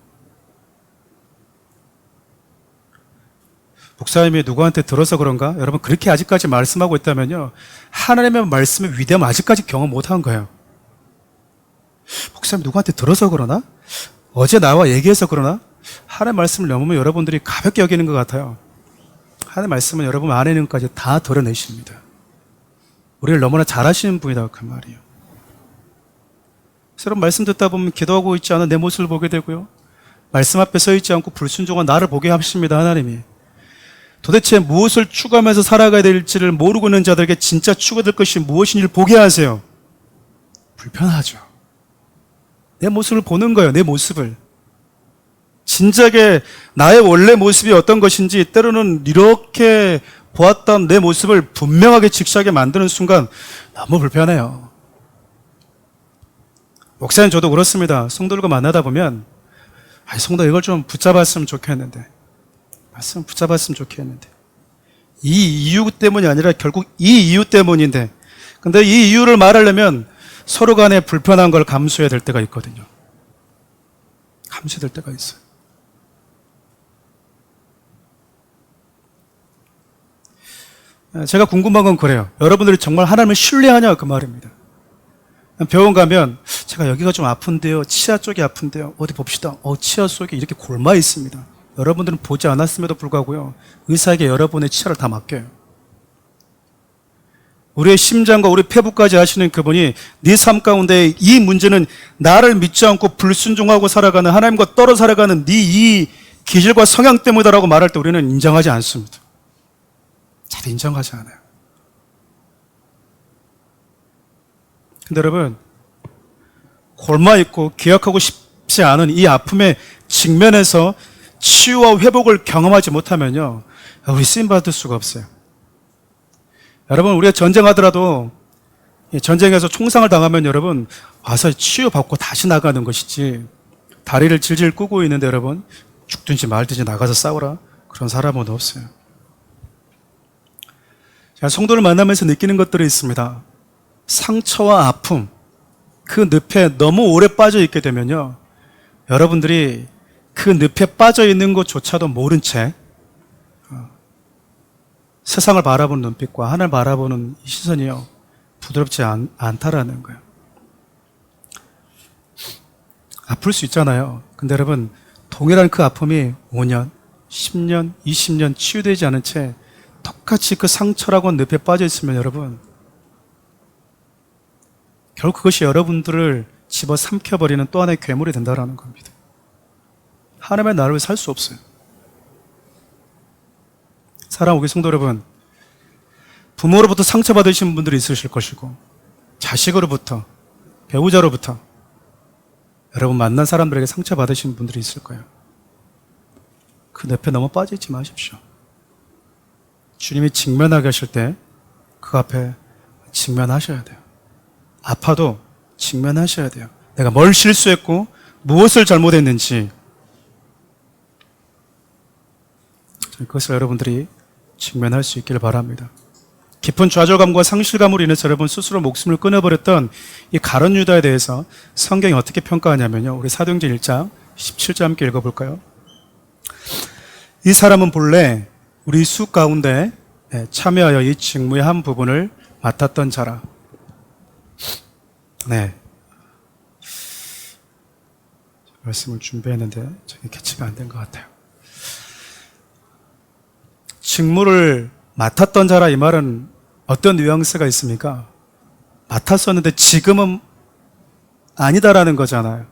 목사님이 누구한테 들어서 그런가? 여러분 그렇게 아직까지 말씀하고 있다면요, 하나님의 말씀의 위대함 아직까지 경험 못한 거예요. 목사님 누구한테 들어서 그러나? 어제 나와 얘기해서 그러나? 하나님의 말씀을 너무 여러분들이 가볍게 여기는 것 같아요. 하나님의 말씀은 여러분 안에 있는 것까지 다 드러내십니다. 우리를 너무나 잘하시는 분이다 그 말이에요. 여러분 말씀 듣다 보면 기도하고 있지 않은 내 모습을 보게 되고요. 말씀 앞에 서 있지 않고 불순종한 나를 보게 하십니다. 하나님이. 도대체 무엇을 추구하면서 살아가야 될지를 모르고 있는 자들에게 진짜 추구될 것이 무엇인지를 보게 하세요. 불편하죠. 내 모습을 보는 거예요. 내 모습을. 진작에 나의 원래 모습이 어떤 것인지 때로는 이렇게 보았던 내 모습을 분명하게 직시하게 만드는 순간 너무 불편해요. 목사님 저도 그렇습니다. 성도들과 만나다 보면 성도 이걸 좀 붙잡았으면 좋겠는데 말씀 붙잡았으면 좋겠는데 이 이유 때문이 아니라 결국 이 이유 때문인데 근데 이 이유를 말하려면 서로 간에 불편한 걸 감수해야 될 때가 있거든요. 감수해야 될 때가 있어요. 제가 궁금한 건 그래요. 여러분들이 정말 하나님을 신뢰하냐 그 말입니다. 병원 가면 제가 여기가 좀 아픈데요. 치아 쪽이 아픈데요. 어디 봅시다. 치아 속에 이렇게 골마 있습니다. 여러분들은 보지 않았음에도 불구하고요. 의사에게 여러분의 치아를 다 맡겨요. 우리의 심장과 우리 폐부까지 아시는 그분이 네 삶 가운데 이 문제는 나를 믿지 않고 불순종하고 살아가는 하나님과 떨어져 살아가는 네 이 기질과 성향 때문이다라고 말할 때 우리는 인정하지 않습니다. 잘 인정하지 않아요. 근데 여러분 골마 있고 기억하고 싶지 않은 이 아픔의 직면에서 치유와 회복을 경험하지 못하면요 우리 쓰임받을 수가 없어요. 여러분 우리가 전쟁하더라도 전쟁에서 총상을 당하면 여러분 와서 치유받고 다시 나가는 것이지 다리를 질질 끄고 있는데 여러분 죽든지 말든지 나가서 싸우라 그런 사람은 없어요. 제가 성도를 만나면서 느끼는 것들이 있습니다. 상처와 아픔 그 늪에 너무 오래 빠져 있게 되면요 여러분들이 그 늪에 빠져 있는 것조차도 모른 채 세상을 바라보는 눈빛과 하나님을 바라보는 시선이요 부드럽지 않다라는 거예요. 아플 수 있잖아요. 근데 여러분 동일한 그 아픔이 5년, 10년, 20년 치유되지 않은 채 똑같이 그 상처라고 늪에 빠져 있으면 여러분 결국 그것이 여러분들을 집어삼켜버리는 또 하나의 괴물이 된다는 겁니다. 하나님의 나라를 살 수 없어요. 사랑하는 우리 성도 여러분, 부모로부터 상처받으신 분들이 있으실 것이고 자식으로부터, 배우자로부터 여러분 만난 사람들에게 상처받으신 분들이 있을 거예요. 그 늪에 너무 빠져있지 마십시오. 주님이 직면하게 하실 때 그 앞에 직면하셔야 돼요. 아파도 직면하셔야 돼요. 내가 뭘 실수했고 무엇을 잘못했는지 그것을 여러분들이 직면할 수 있기를 바랍니다. 깊은 좌절감과 상실감으로 인해서 여러분 스스로 목숨을 끊어버렸던 이 가룟 유다에 대해서 성경이 어떻게 평가하냐면요. 우리 사도행전 1장 17절 함께 읽어볼까요? 이 사람은 본래 우리 수 가운데 참여하여 이 직무의 한 부분을 맡았던 자라. 네. 말씀을 준비했는데 저게 캐치가 안 된 것 같아요. 직무를 맡았던 자라 이 말은 어떤 뉘앙스가 있습니까? 맡았었는데 지금은 아니다라는 거잖아요.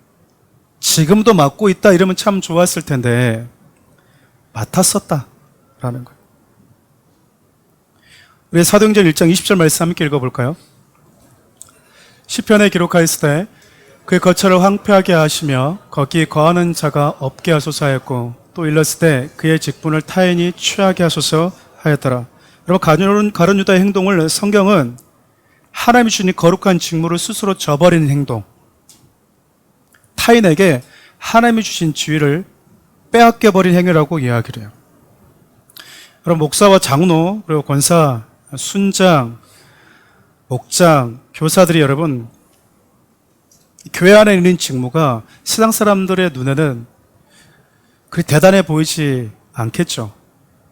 지금도 맡고 있다 이러면 참 좋았을 텐데 맡았었다라는 거예요. 우리 사도행전 1장 20절 말씀 함께 읽어볼까요? 시편에 기록하였을 때 그의 거처를 황폐하게 하시며 거기 거하는 자가 없게 하소서 하였고 또 일렀을 때 그의 직분을 타인이 취하게 하소서 하였더라. 여러분 가룟 유다의 행동을 성경은 하나님이 주신 거룩한 직무를 스스로 저버리는 행동, 타인에게 하나님이 주신 지위를 빼앗겨버린 행위라고 이야기를 해요. 여러분 목사와 장로 그리고 권사, 순장, 목장, 교사들이 여러분 교회 안에 있는 직무가 세상 사람들의 눈에는 그리 대단해 보이지 않겠죠.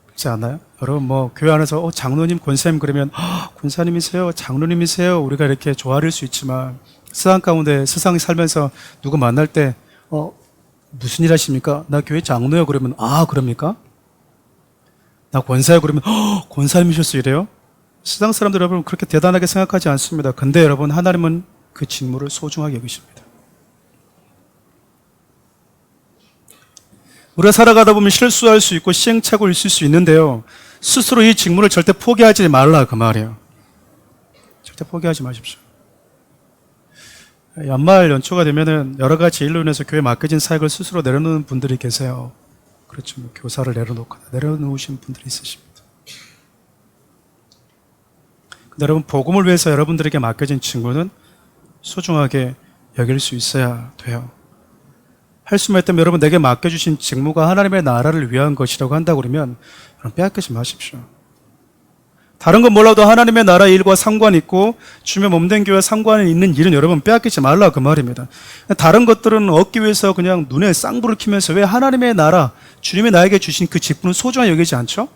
그렇지 않아요? 여러분 교회 안에서 장로님, 권사님 그러면 권사님이세요, 장로님이세요 우리가 이렇게 좋아할 수 있지만 세상 가운데 세상에 살면서 누구 만날 때 무슨 일 하십니까? 나 교회 장로요. 그러면 아 그럽니까? 나 권사요. 그러면 권사님이셨어요. 이래요? 세상 사람들 여러분 그렇게 대단하게 생각하지 않습니다. 근데 여러분 하나님은 그 직무를 소중하게 여기십니다. 우리가 살아가다 보면 실수할 수 있고 시행착오가 있을 수 있는데요. 스스로 이 직무를 절대 포기하지 말라 그 말이에요. 절대 포기하지 마십시오. 연말 연초가 되면은 여러 가지 일로 인해서 교회에 맡겨진 사역을 스스로 내려놓는 분들이 계세요. 그렇죠. 뭐 교사를 내려놓거나 내려놓으신 분들이 있으십니다. 근데 여러분 복음을 위해서 여러분들에게 맡겨진 직무는 소중하게 여길 수 있어야 돼요. 할 수만 있다면 여러분 내게 맡겨주신 직무가 하나님의 나라를 위한 것이라고 한다고 그러면 여러분 빼앗기지 마십시오. 다른 건 몰라도 하나님의 나라 일과 상관 있고 주님의 몸된 교회와 상관이 있는 일은 여러분 빼앗기지 말라 그 말입니다. 다른 것들은 얻기 위해서 그냥 눈에 쌍불을 켜면서 왜 하나님의 나라, 주님이 나에게 주신 그 직분은 소중하게 여기지 않죠?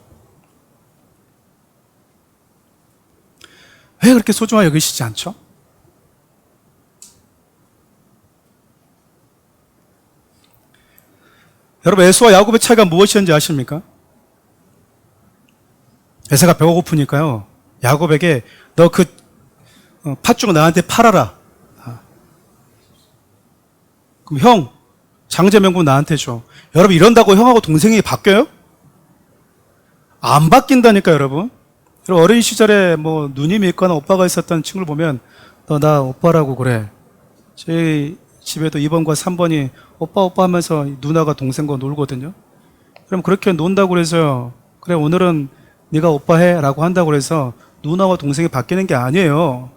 왜 그렇게 소중하게 여기시지 않죠? 여러분 에서와 야곱의 차이가 무엇이었는지 아십니까? 에서가 배가 고프니까요 야곱에게 너 그 팥죽 나한테 팔아라. 그럼 형 장제 명분 나한테 줘. 여러분 이런다고 형하고 동생이 바뀌어요? 안 바뀐다니까 여러분. 어린 시절에 뭐 누님이 있거나 오빠가 있었던 친구를 보면 너 나 오빠라고 그래. 저희 집에도 2번과 3번이 오빠 하면서 누나가 동생과 놀거든요. 그럼 그렇게 논다고 그래서 그래 오늘은 네가 오빠 해 라고 한다고 그래서 누나와 동생이 바뀌는 게 아니에요.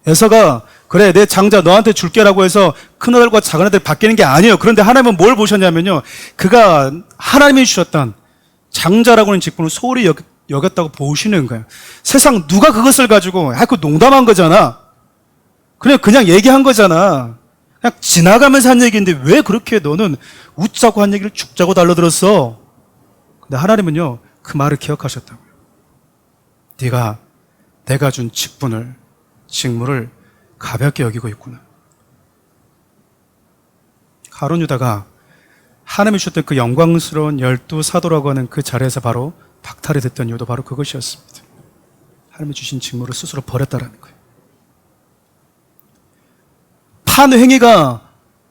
에서가 그래 내 장자 너한테 줄게라고 해서 큰 아들과 작은 아들이 바뀌는 게 아니에요. 그런데 하나님은 뭘 보셨냐면요. 그가 하나님이 주셨던 장자라고 하는 직분을 소홀히 여겼다고 보시는 거예요. 세상 누가 그것을 가지고 그 농담한 거잖아. 그냥 얘기한 거잖아. 그냥 지나가면서 한 얘기인데 왜 그렇게 너는 웃자고 한 얘기를 죽자고 달라들었어? 근데 하나님은요 그 말을 기억하셨다고요. 네가 내가 준 직무를 가볍게 여기고 있구나. 가룟 유다가 하나님이 주셨던 그 영광스러운 12사도라고 하는 그 자리에서 바로 박탈이 됐던 이유도 바로 그것이었습니다. 하나님이 주신 직무를 스스로 버렸다라는 거예요. 판행위가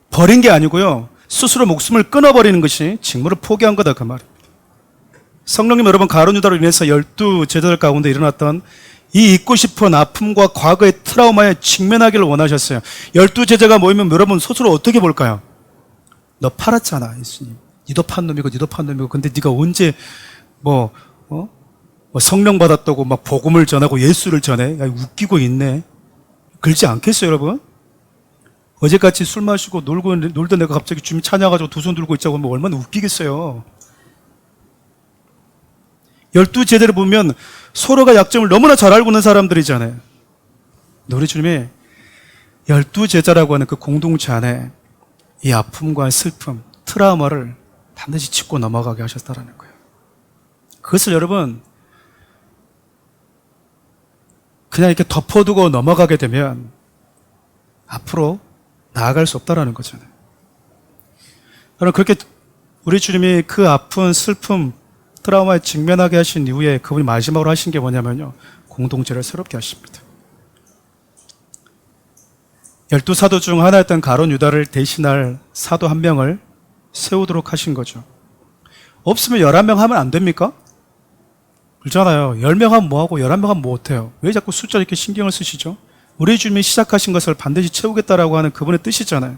버린 게 아니고요. 스스로 목숨을 끊어버리는 것이 직무를 포기한 거다 그 말입니다. 성령님 여러분 가룟 유다로 인해서 12제자들 가운데 일어났던 이 잊고 싶은 아픔과 과거의 트라우마에 직면하기를 원하셨어요. 12제자가 모이면 여러분 스스로 어떻게 볼까요? 너 팔았잖아 예수님. 니도 판 놈이고 니도 판 놈이고 근데 네가 언제 뭐 성령 받았다고 막 복음을 전하고 예수를 전해? 야, 웃기고 있네. 그렇지 않겠어요 여러분? 어제같이 술 마시고 놀던 내가 갑자기 주님 찬양해가지고 두 손 들고 있자고 하면 얼마나 웃기겠어요. 12제자를 보면 서로가 약점을 너무나 잘 알고 있는 사람들이잖아요. 우리 주님이 12제자라고 하는 그 공동체 안에 이 아픔과 슬픔, 트라우마를 반드시 짚고 넘어가게 하셨다는 거예요. 그것을 여러분 그냥 이렇게 덮어두고 넘어가게 되면 앞으로 나아갈 수 없다라는 거잖아요. 여러분 그렇게 우리 주님이 그 아픈 슬픔, 트라우마에 직면하게 하신 이후에 그분이 마지막으로 하신 게 뭐냐면요. 공동체를 새롭게 하십니다. 12사도 중 하나였던 가룟 유다를 대신할 사도 한 명을 세우도록 하신 거죠. 없으면 11명 하면 안 됩니까? 그렇잖아요. 10명 하면 뭐하고 11명 하면 못해요. 왜 자꾸 숫자 이렇게 신경을 쓰시죠? 우리 주님이 시작하신 것을 반드시 채우겠다라고 하는 그분의 뜻이잖아요.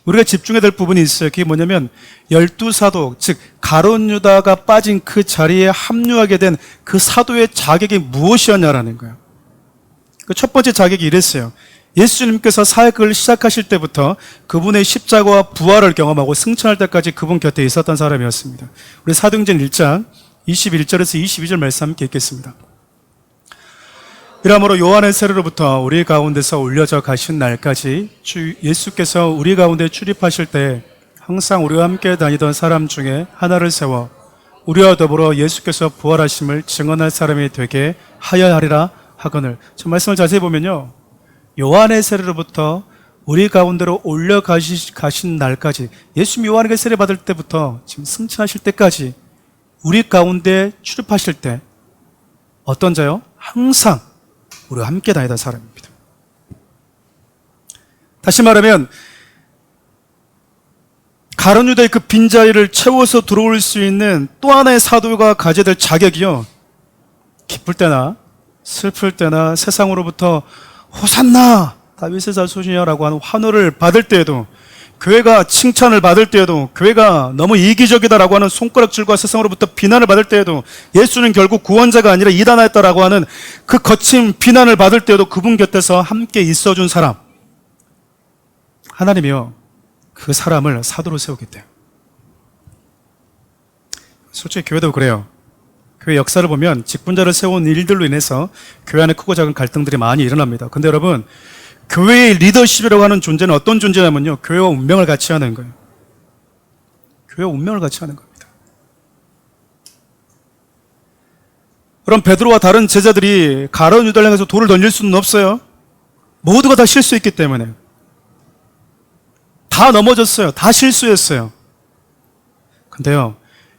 우리가 집중해야 될 부분이 있어요. 그게 뭐냐면 12사도, 즉 가룟 유다가 빠진 그 자리에 합류하게 된 그 사도의 자격이 무엇이었냐라는 거예요. 그 첫 번째 자격이 이랬어요. 예수님께서 사역을 시작하실 때부터 그분의 십자가와 부활을 경험하고 승천할 때까지 그분 곁에 있었던 사람이었습니다. 우리 사도행전 1장 21절에서 22절 말씀 함께 읽겠습니다. 이러므로 요한의 세례로부터 우리 가운데서 올려져 가신 날까지 주 예수께서 우리 가운데 출입하실 때 항상 우리와 함께 다니던 사람 중에 하나를 세워 우리와 더불어 예수께서 부활하심을 증언할 사람이 되게 하여야 하리라 하거늘. 저 말씀을 자세히 보면요. 요한의 세례로부터 우리 가운데로 올려가신 날까지, 예수님 요한에게 세례받을 때부터 지금 승천하실 때까지 우리 가운데 출입하실 때 어떤 자요? 항상 우리와 함께 다니던 사람입니다. 다시 말하면 가룟 유다의 그 빈자리를 채워서 들어올 수 있는 또 하나의 사도가 가져야 될 자격이요, 기쁠 때나 슬플 때나 세상으로부터 호산나 다윗의 자손이여라고 하는 환호를 받을 때에도, 교회가 칭찬을 받을 때에도, 교회가 너무 이기적이다라고 하는 손가락질과 세상으로부터 비난을 받을 때에도, 예수는 결국 구원자가 아니라 이단하였다라고 하는 그 거친 비난을 받을 때에도 그분 곁에서 함께 있어준 사람, 하나님이요 그 사람을 사도로 세우겠대요. 솔직히 교회도 그래요. 교회 역사를 보면 직분자를 세운 일들로 인해서 교회 안에 크고 작은 갈등들이 많이 일어납니다. 근데 여러분, 교회의 리더십이라고 하는 존재는 어떤 존재냐면요, 교회와 운명을 같이 하는 거예요. 교회와 운명을 같이 하는 겁니다. 그럼 베드로와 다른 제자들이 가룟 유다를 향해서 돌을 던질 수는 없어요. 모두가 다 실수했기 때문에. 다 넘어졌어요. 다 실수했어요. 근데요,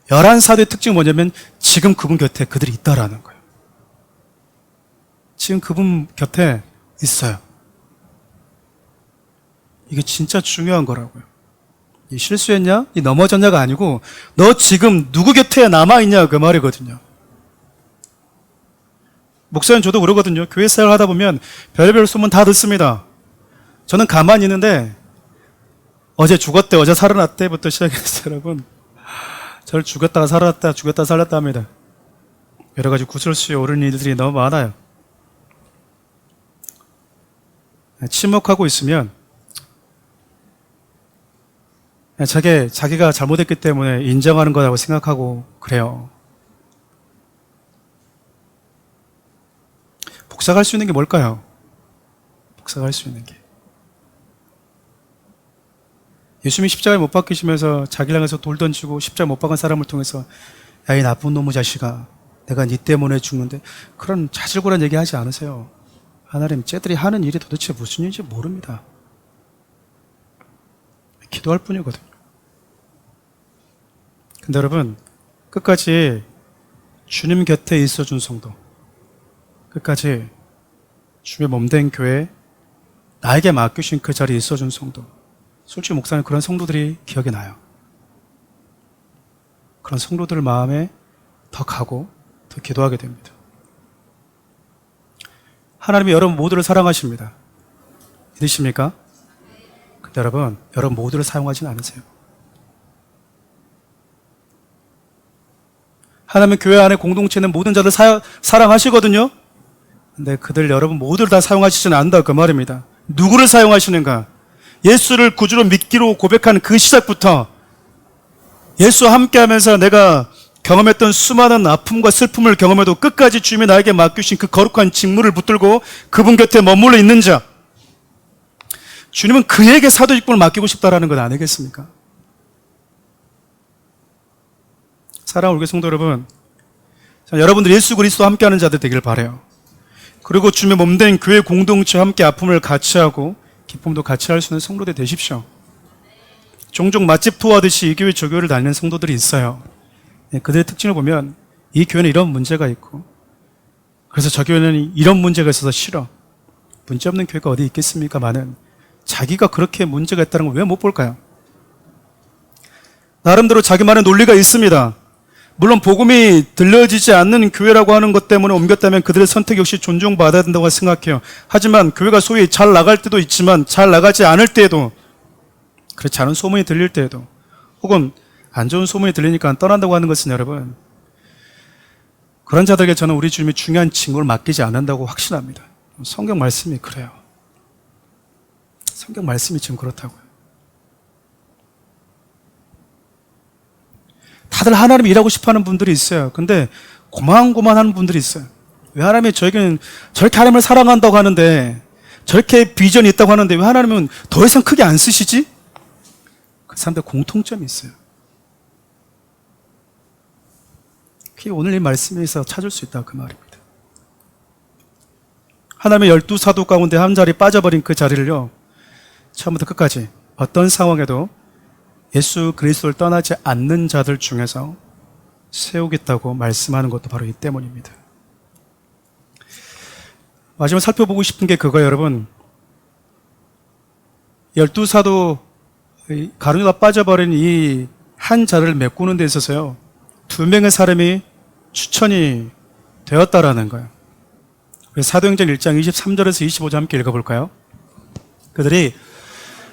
11사도의 특징은 뭐냐면 지금 그분 곁에 그들이 있다라는 거예요. 지금 그분 곁에 있어요. 이게 진짜 중요한 거라고요. 이 실수했냐? 이 넘어졌냐가 아니고 너 지금 누구 곁에 남아있냐 그 말이거든요. 목사님 저도 그러거든요. 교회 생활 하다 보면 별의별 소문 다 듣습니다. 저는 가만히 있는데 어제 죽었대, 어제 살아났대부터 시작했어요. 여러분, 저를 죽였다가 살아났다, 죽였다가 살았다 합니다. 여러 가지 구설수에 오른 일들이 너무 많아요. 침묵하고 있으면 자기가 잘못했기 때문에 인정하는 거라고 생각하고 그래요. 복사할 수 있는 게 뭘까요? 복사할 수 있는 게, 예수님이 십자가에 못 박히시면서 자기를 향해서 돌 던지고 십자가에 못 박은 사람을 통해서 야, 이 나쁜 놈의 자식아, 내가 네 때문에 죽는데, 그런 자질구레한 얘기 하지 않으세요. 하나님, 쟤들이 하는 일이 도대체 무슨 일인지 모릅니다. 기도할 뿐이거든요. 근데 여러분, 끝까지 주님 곁에 있어준 성도, 끝까지 주의 몸된 교회, 나에게 맡기신 그 자리에 있어준 성도, 솔직히 목사님 그런 성도들이 기억이 나요. 그런 성도들 마음에 더 가고 더 기도하게 됩니다. 하나님이 여러분 모두를 사랑하십니다. 믿으십니까? 근데 여러분 모두를 사용하지는 않으세요. 하나님은 교회 안에 공동체는 모든 자를 사랑하시거든요. 근데 그들 여러분 모두를 다 사용하시지는 않는다 그 말입니다. 누구를 사용하시는가? 예수를 구주로 믿기로 고백한 그 시작부터 예수와 함께하면서 내가 경험했던 수많은 아픔과 슬픔을 경험해도 끝까지 주님이 나에게 맡기신 그 거룩한 직무를 붙들고 그분 곁에 머물러 있는 자, 주님은 그에게 사도 직분을 맡기고 싶다라는 것 아니겠습니까? 사랑하는 우리 성도 여러분, 여러분들 예수 그리스도와 함께하는 자들 되길 바라요. 그리고 주님의 몸된 교회 공동체와 함께 아픔을 같이 하고 기쁨도 같이 할 수 있는 성도들 되십시오. 종종 맛집 투어하듯이 이 교회 저 교회를 다니는 성도들이 있어요. 그들의 특징을 보면 이 교회는 이런 문제가 있고, 그래서 저 교회는 이런 문제가 있어서 싫어. 문제없는 교회가 어디 있겠습니까마는 자기가 그렇게 문제가 있다는 걸 왜 못 볼까요? 나름대로 자기만의 논리가 있습니다. 물론 복음이 들려지지 않는 교회라고 하는 것 때문에 옮겼다면 그들의 선택 역시 존중받아야 된다고 생각해요. 하지만 교회가 소위 잘 나갈 때도 있지만 잘 나가지 않을 때에도, 그렇지 않은 소문이 들릴 때에도, 혹은 안 좋은 소문이 들리니까 떠난다고 하는 것은 여러분, 그런 자들에게 저는 우리 주님이 중요한 직무를 맡기지 않는다고 확신합니다. 성경 말씀이 그래요. 성경 말씀이 지금 그렇다고요. 다들 하나님 일하고 싶어하는 분들이 있어요. 근데 고만고만하는 분들이 있어요. 왜 하나님이 저에게는 저렇게 하나님을 사랑한다고 하는데, 저렇게 비전이 있다고 하는데 왜 하나님은 더 이상 크게 안 쓰시지? 그 사람들 공통점이 있어요. 그게 오늘 이 말씀에서 찾을 수 있다 그 말입니다. 하나님의 12사도 가운데 한 자리 빠져버린 그 자리를요, 처음부터 끝까지 어떤 상황에도 예수 그리스도를 떠나지 않는 자들 중에서 세우겠다고 말씀하는 것도 바로 이 때문입니다. 마지막으로 살펴보고 싶은 게 그거예요, 여러분. 12사도 가룟유다 빠져버린 이 한 자를 메꾸는 데 있어서요, 2명의 사람이 추천이 되었다라는 거예요. 사도행전 1장 23절에서 25절 함께 읽어볼까요? 그들이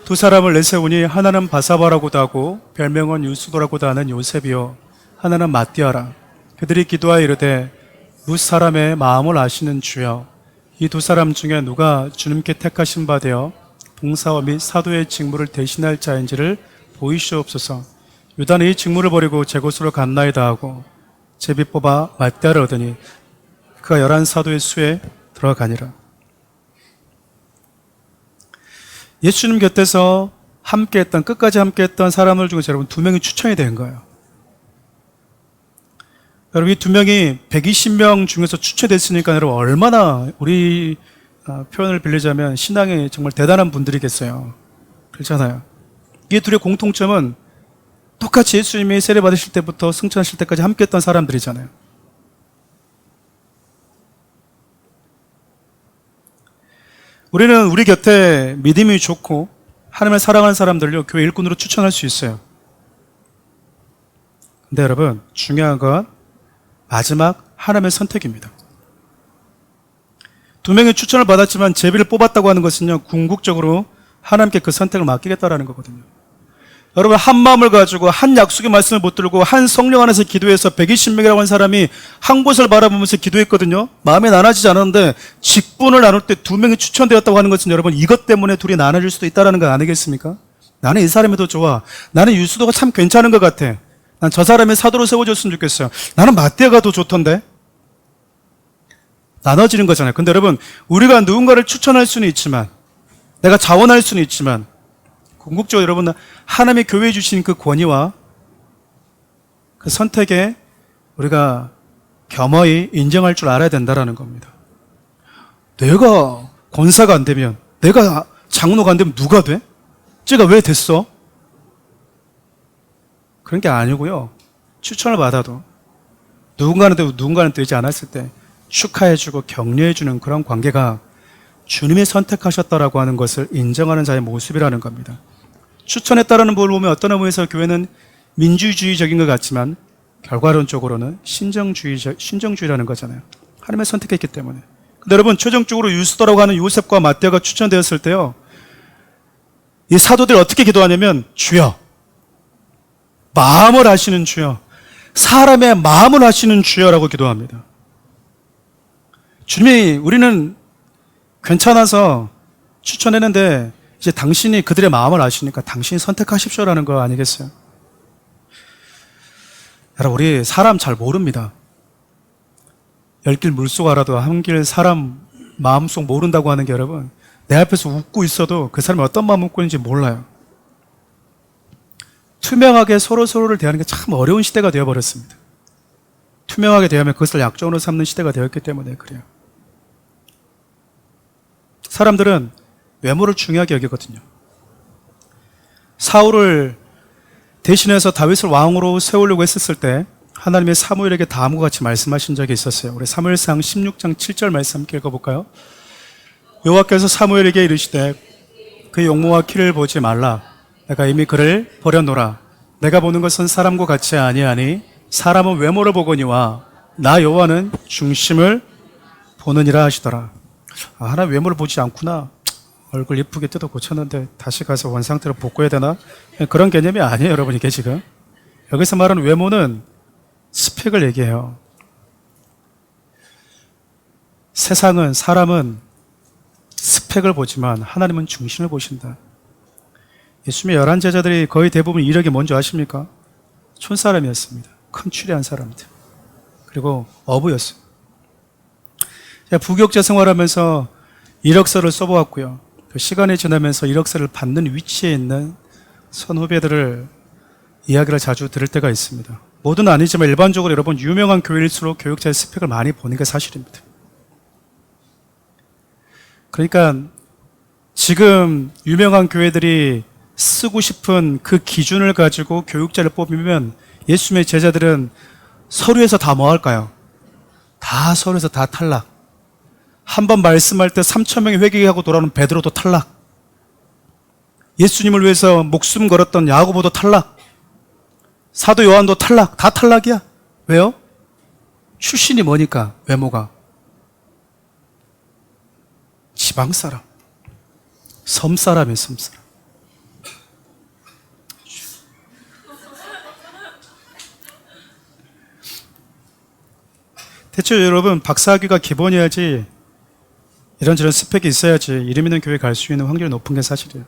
두 사람을 내세우니 하나는 바사바라고도 하고 별명은 유수도라고도 하는 요셉이요 하나는 마띠아라. 그들이 기도하여 이르되 뭇 사람의 마음을 아시는 주여, 이 두 사람 중에 누가 주님께 택하신 바 되어 봉사와 및 사도의 직무를 대신할 자인지를 보이시옵소서. 유다는 이 직무를 버리고 제 곳으로 갔나이다 하고 제비 뽑아 마띠아를 얻으니 그가 11사도의 수에 들어가니라. 예수님 곁에서 함께했던, 끝까지 함께했던 사람들 중에서 여러분 2명이 추천이 된 거예요. 여러분 이 2명이 120명 중에서 추천됐으니까 여러분 얼마나, 우리 표현을 빌리자면 신앙이 정말 대단한 분들이겠어요. 그렇잖아요. 이 둘의 공통점은 똑같이 예수님이 세례 받으실 때부터 승천하실 때까지 함께했던 사람들이잖아요. 우리는 우리 곁에 믿음이 좋고 하나님을 사랑하는 사람들을 교회 일꾼으로 추천할 수 있어요. 근데 여러분 중요한 건 마지막 하나님의 선택입니다. 2명의 추천을 받았지만 제비를 뽑았다고 하는 것은요, 궁극적으로 하나님께 그 선택을 맡기겠다라는 거거든요. 여러분 한 마음을 가지고 한 약속의 말씀을 붙들고 한 성령 안에서 기도해서 120명이라고 하는 사람이 한 곳을 바라보면서 기도했거든요. 마음에 나눠지지 않았는데 직분을 나눌 때 2명이 추천되었다고 하는 것은 여러분 이것 때문에 둘이 나눠질 수도 있다는 거 아니겠습니까? 나는 이 사람이 더 좋아. 나는 유수도가 참 괜찮은 것 같아. 난 저 사람이 사도로 세워줬으면 좋겠어요. 나는 마띠아가 더 좋던데. 나눠지는 거잖아요. 근데 여러분 우리가 누군가를 추천할 수는 있지만, 내가 자원할 수는 있지만, 궁극적으로 여러분 하나님의 교회에 주신 그 권위와 그 선택에 우리가 겸허히 인정할 줄 알아야 된다는 겁니다. 내가 권사가 안 되면, 내가 장로가 안 되면 누가 돼? 쟤가 왜 됐어? 그런 게 아니고요. 추천을 받아도 누군가는 되고 누군가는 되지 않았을 때 축하해주고 격려해주는 그런 관계가 주님이 선택하셨다라고 하는 것을 인정하는 자의 모습이라는 겁니다. 추천했다라는 걸 보면 어떤 의미에서 교회는 민주주의적인 것 같지만 결과론적으로는 신정주의라는 거잖아요. 하나님의 선택했기 때문에. 근데 여러분 최종적으로 유수도라고 하는 요셉과 마띠아가 추천되었을 때요, 이 사도들이 어떻게 기도하냐면 주여, 마음을 아시는 주여, 사람의 마음을 아시는 주여라고 기도합니다. 주님이 우리는 괜찮아서 추천했는데 이제 당신이 그들의 마음을 아시니까 당신이 선택하십시오라는 거 아니겠어요? 여러분 우리 사람 잘 모릅니다. 열길 물속 알아도 한길 사람 마음속 모른다고 하는 게, 여러분 내 앞에서 웃고 있어도 그 사람이 어떤 마음 먹고 있는지 몰라요. 투명하게 서로를 대하는 게 참 어려운 시대가 되어버렸습니다. 투명하게 대하면 그것을 약점으로 삼는 시대가 되었기 때문에 그래요. 사람들은 외모를 중요하게 여기거든요. 사울을 대신해서 다윗을 왕으로 세우려고 했었을 때 하나님의 사무엘에게 다음과 같이 말씀하신 적이 있었어요. 우리 사무엘상 16장 7절 말씀 함께 읽어볼까요? 여호와께서 사무엘에게 이르시되 그 용모와 키를 보지 말라. 내가 이미 그를 버려놓으라. 내가 보는 것은 사람과 같이 아니하니 사람은 외모를 보거니와 나 여호와는 중심을 보느니라 하시더라. 하나님 외모를 보지 않구나. 얼굴 이쁘게 뜯어 고쳤는데 다시 가서 원상태로 복구해야 되나? 그런 개념이 아니에요, 여러분. 이게 지금 여기서 말하는 외모는 스펙을 얘기해요. 세상은, 사람은 스펙을 보지만 하나님은 중심을 보신다. 예수님의 11제자들이 거의 대부분 이력이 뭔지 아십니까? 촌사람이었습니다. 큰 추리한 사람들. 그리고 어부였어요. 제가 부교육자 생활하면서 이력서를 써보았고요. 그 시간이 지나면서 이력서를 받는 위치에 있는 선후배들을 이야기를 자주 들을 때가 있습니다. 모두는 아니지만 일반적으로 여러분 유명한 교회일수록 교육자의 스펙을 많이 보는 게 사실입니다. 그러니까 지금 유명한 교회들이 쓰고 싶은 그 기준을 가지고 교육자를 뽑으면 예수님의 제자들은 서류에서 다 뭐 할까요? 다 서류에서 다 탈락. 한 번 말씀할 때 3천 명이 회개하고 돌아오는 베드로도 탈락. 예수님을 위해서 목숨 걸었던 야고보도 탈락. 사도 요한도 탈락. 다 탈락이야. 왜요? 출신이 뭐니까? 외모가 지방 사람, 섬 사람이에요. 섬 사람. 대체 여러분, 박사학위가 기본이어야지, 이런저런 스펙이 있어야지 이름 있는 교회 갈 수 있는 확률이 높은 게 사실이에요.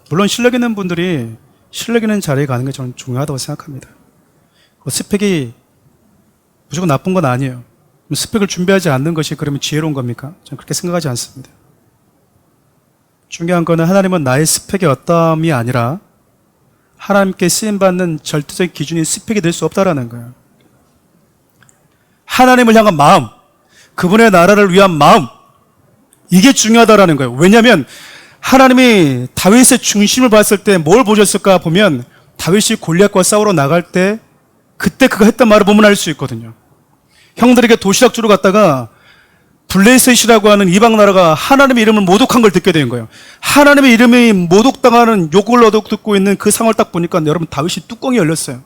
물론 실력 있는 분들이 실력 있는 자리에 가는 게 저는 중요하다고 생각합니다. 그 스펙이 무조건 나쁜 건 아니에요. 스펙을 준비하지 않는 것이 그러면 지혜로운 겁니까? 저는 그렇게 생각하지 않습니다. 중요한 거는 하나님은 나의 스펙이 어떠함이 아니라 하나님께 쓰임받는 절대적 기준이 스펙이 될 수 없다라는 거예요. 하나님을 향한 마음, 그분의 나라를 위한 마음, 이게 중요하다라는 거예요. 왜냐하면 하나님이 다윗의 중심을 봤을 때 뭘 보셨을까 보면 다윗이 골리앗과 싸우러 나갈 때 그때 그가 했던 말을 보면 알 수 있거든요. 형들에게 도시락 주러 갔다가 블레셋이라고 하는 이방 나라가 하나님의 이름을 모독한 걸 듣게 된 거예요. 하나님의 이름이 모독당하는 욕을 듣고 있는 그 상황을 딱 보니까 여러분 다윗이 뚜껑이 열렸어요.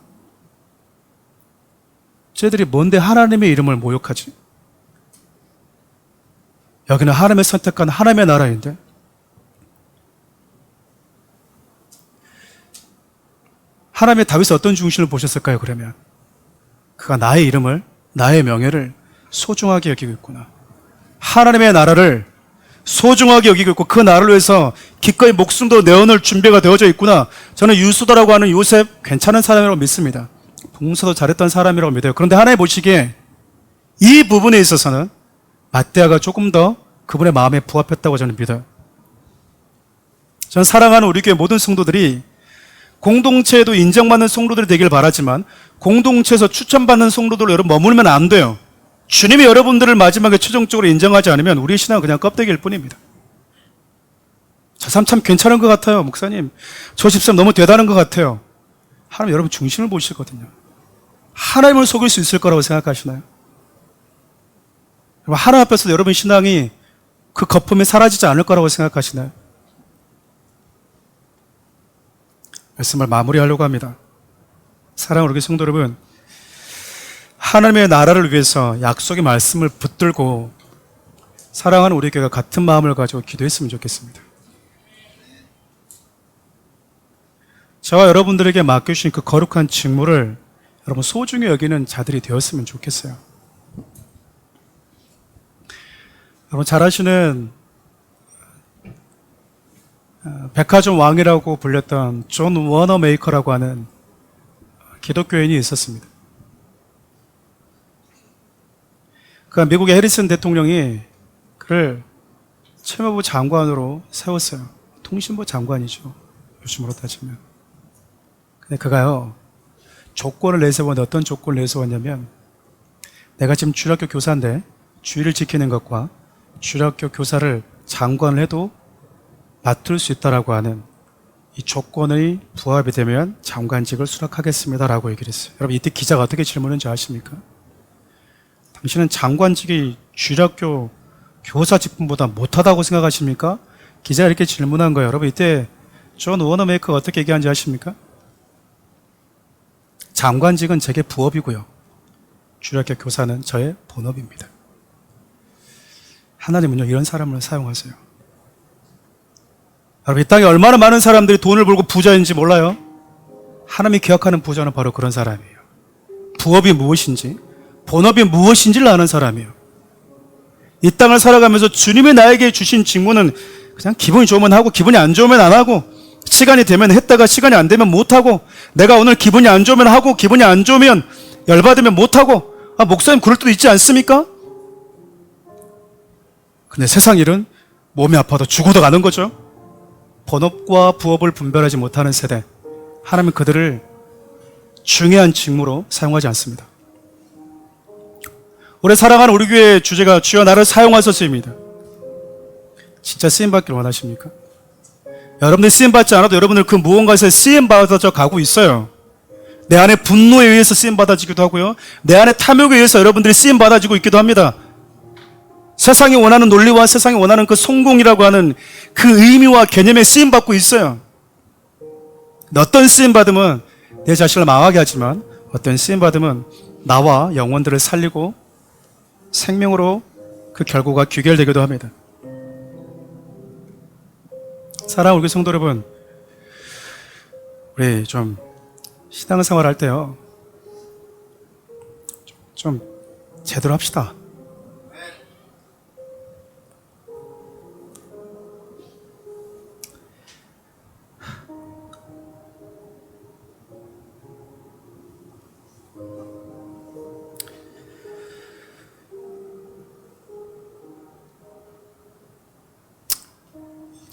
쟤들이 뭔데 하나님의 이름을 모욕하지? 여기는 하나님의 선택한 하나님의 나라인데. 하나님의 다윗은 어떤 중심을 보셨을까요? 그러면 그가 나의 이름을, 나의 명예를 소중하게 여기고 있구나. 하나님의 나라를 소중하게 여기고 있고 그 나라를 위해서 기꺼이 목숨도 내어놓을 준비가 되어져 있구나. 저는 유수다라고 하는 요셉 괜찮은 사람이라고 믿습니다. 봉사도 잘했던 사람이라고 믿어요. 그런데 하나님 보시기에 이 부분에 있어서는 마떼아가 조금 더 그분의 마음에 부합했다고 저는 믿어요. 저는 사랑하는 우리 교회 모든 성도들이 공동체에도 인정받는 성도들이 되길 바라지만 공동체에서 추천받는 성도들로 여러분 머물면 안 돼요. 주님이 여러분들을 마지막에 최종적으로 인정하지 않으면 우리의 신앙은 그냥 껍데기일 뿐입니다. 저 사람 참 괜찮은 것 같아요, 목사님. 저 집사람 너무 대단한 것 같아요. 하나님 여러분 중심을 보시거든요. 하나님을 속일 수 있을 거라고 생각하시나요? 하나님 앞에서 여러분 신앙이 그 거품이 사라지지 않을 거라고 생각하시나요? 말씀을 마무리하려고 합니다. 사랑하는 우리 성도 여러분, 하나님의 나라를 위해서 약속의 말씀을 붙들고 사랑하는 우리 교회가 같은 마음을 가지고 기도했으면 좋겠습니다. 저와 여러분들에게 맡겨주신 그 거룩한 직무를 여러분 소중히 여기는 자들이 되었으면 좋겠어요. 여러분 잘 아시는 백화점 왕이라고 불렸던 존 워너메이커라고 하는 기독교인이 있었습니다. 그 미국의 해리슨 대통령이 그를 채무부 장관으로 세웠어요. 통신부 장관이죠. 요즘으로 따지면. 근데 그가요, 조건을 내세웠는데 어떤 조건을 내세웠냐면 내가 지금 주일학교 교사인데 주일을 지키는 것과 주일학교 교사를 장관을 해도 맡을 수 있다라고 하는 이 조건의 부합이 되면 장관직을 수락하겠습니다라고 얘기를 했어요. 여러분 이때 기자가 어떻게 질문했는지 아십니까? 당신은 장관직이 주일학교 교사 직분보다 못하다고 생각하십니까? 기자가 이렇게 질문한 거예요. 여러분 이때 존 워너메이커가 어떻게 얘기하는지 아십니까? 장관직은 제게 부업이고요. 주일학교 교사는 저의 본업입니다. 하나님은요 이런 사람을 사용하세요. 여러분 이 땅에 얼마나 많은 사람들이 돈을 벌고 부자인지 몰라요? 하나님이 기억하는 부자는 바로 그런 사람이에요. 부업이 무엇인지 본업이 무엇인지를 아는 사람이에요. 이 땅을 살아가면서 주님이 나에게 주신 직무는 그냥 기분이 좋으면 하고 기분이 안 좋으면 안 하고 시간이 되면 했다가 시간이 안 되면 못하고 내가 오늘 기분이 안 좋으면 하고 기분이 안 좋으면 열받으면 못하고 목사님 그럴 때도 있지 않습니까? 근데 세상 일은 몸이 아파도 죽어도 가는 거죠. 본업과 부업을 분별하지 못하는 세대, 하나님은 그들을 중요한 직무로 사용하지 않습니다. 올해 사랑하는 우리 교회의 주제가 주여 나를 사용하소서입니다. 진짜 쓰임받기를 원하십니까? 여러분들 쓰임받지 않아도 여러분들 그 무언가에서 쓰임받아져 가고 있어요. 내 안에 분노에 의해서 쓰임받아지기도 하고요. 내 안에 탐욕에 의해서 여러분들이 쓰임받아지고 있기도 합니다. 세상이 원하는 논리와 세상이 원하는 그 성공이라고 하는 그 의미와 개념에 쓰임받고 있어요. 어떤 쓰임받음은 내 자신을 망하게 하지만 어떤 쓰임받음은 나와 영혼들을 살리고 생명으로 그 결과가 귀결되기도 합니다. 사랑하는 우리 성도 여러분, 우리 좀 신앙생활 할 때요, 좀 제대로 합시다.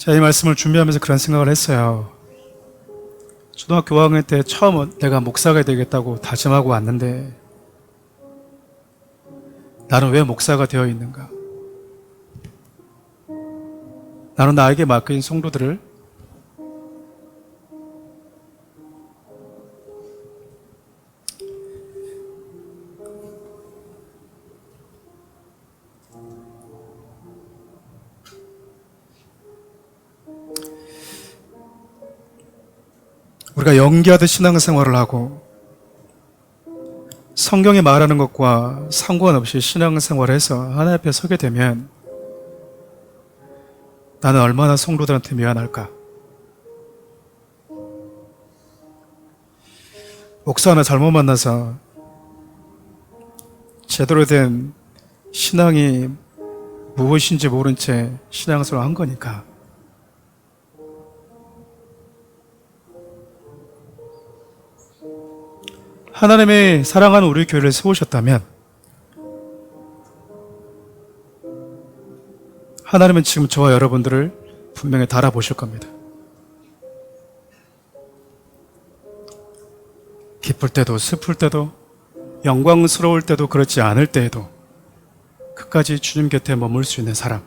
제가 이 말씀을 준비하면서 그런 생각을 했어요. 초등학교 5학년 때 처음 내가 목사가 되겠다고 다짐하고 왔는데 나는 왜 목사가 되어 있는가? 나는 나에게 맡긴 성도들을 우리가 연기하듯 신앙생활을 하고 성경이 말하는 것과 상관없이 신앙생활을 해서 하나님 앞에 서게 되면 나는 얼마나 성도들한테 미안할까? 목사 하나 잘못 만나서 제대로 된 신앙이 무엇인지 모른 채 신앙생활을 한 거니까. 하나님의 사랑하는 우리 교회를 세우셨다면 하나님은 지금 저와 여러분들을 분명히 달아보실 겁니다. 기쁠 때도 슬플 때도 영광스러울 때도 그렇지 않을 때에도 끝까지 주님 곁에 머물 수 있는 사람,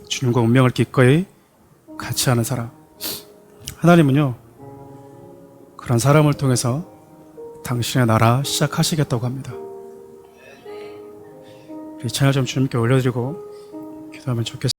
주님과 운명을 기꺼이 같이 하는 사람, 하나님은요 그런 사람을 통해서 당신의 나라 시작하시겠다고 합니다. 이 찬양 좀 주님께 올려드리고 기도하면 좋겠습니다.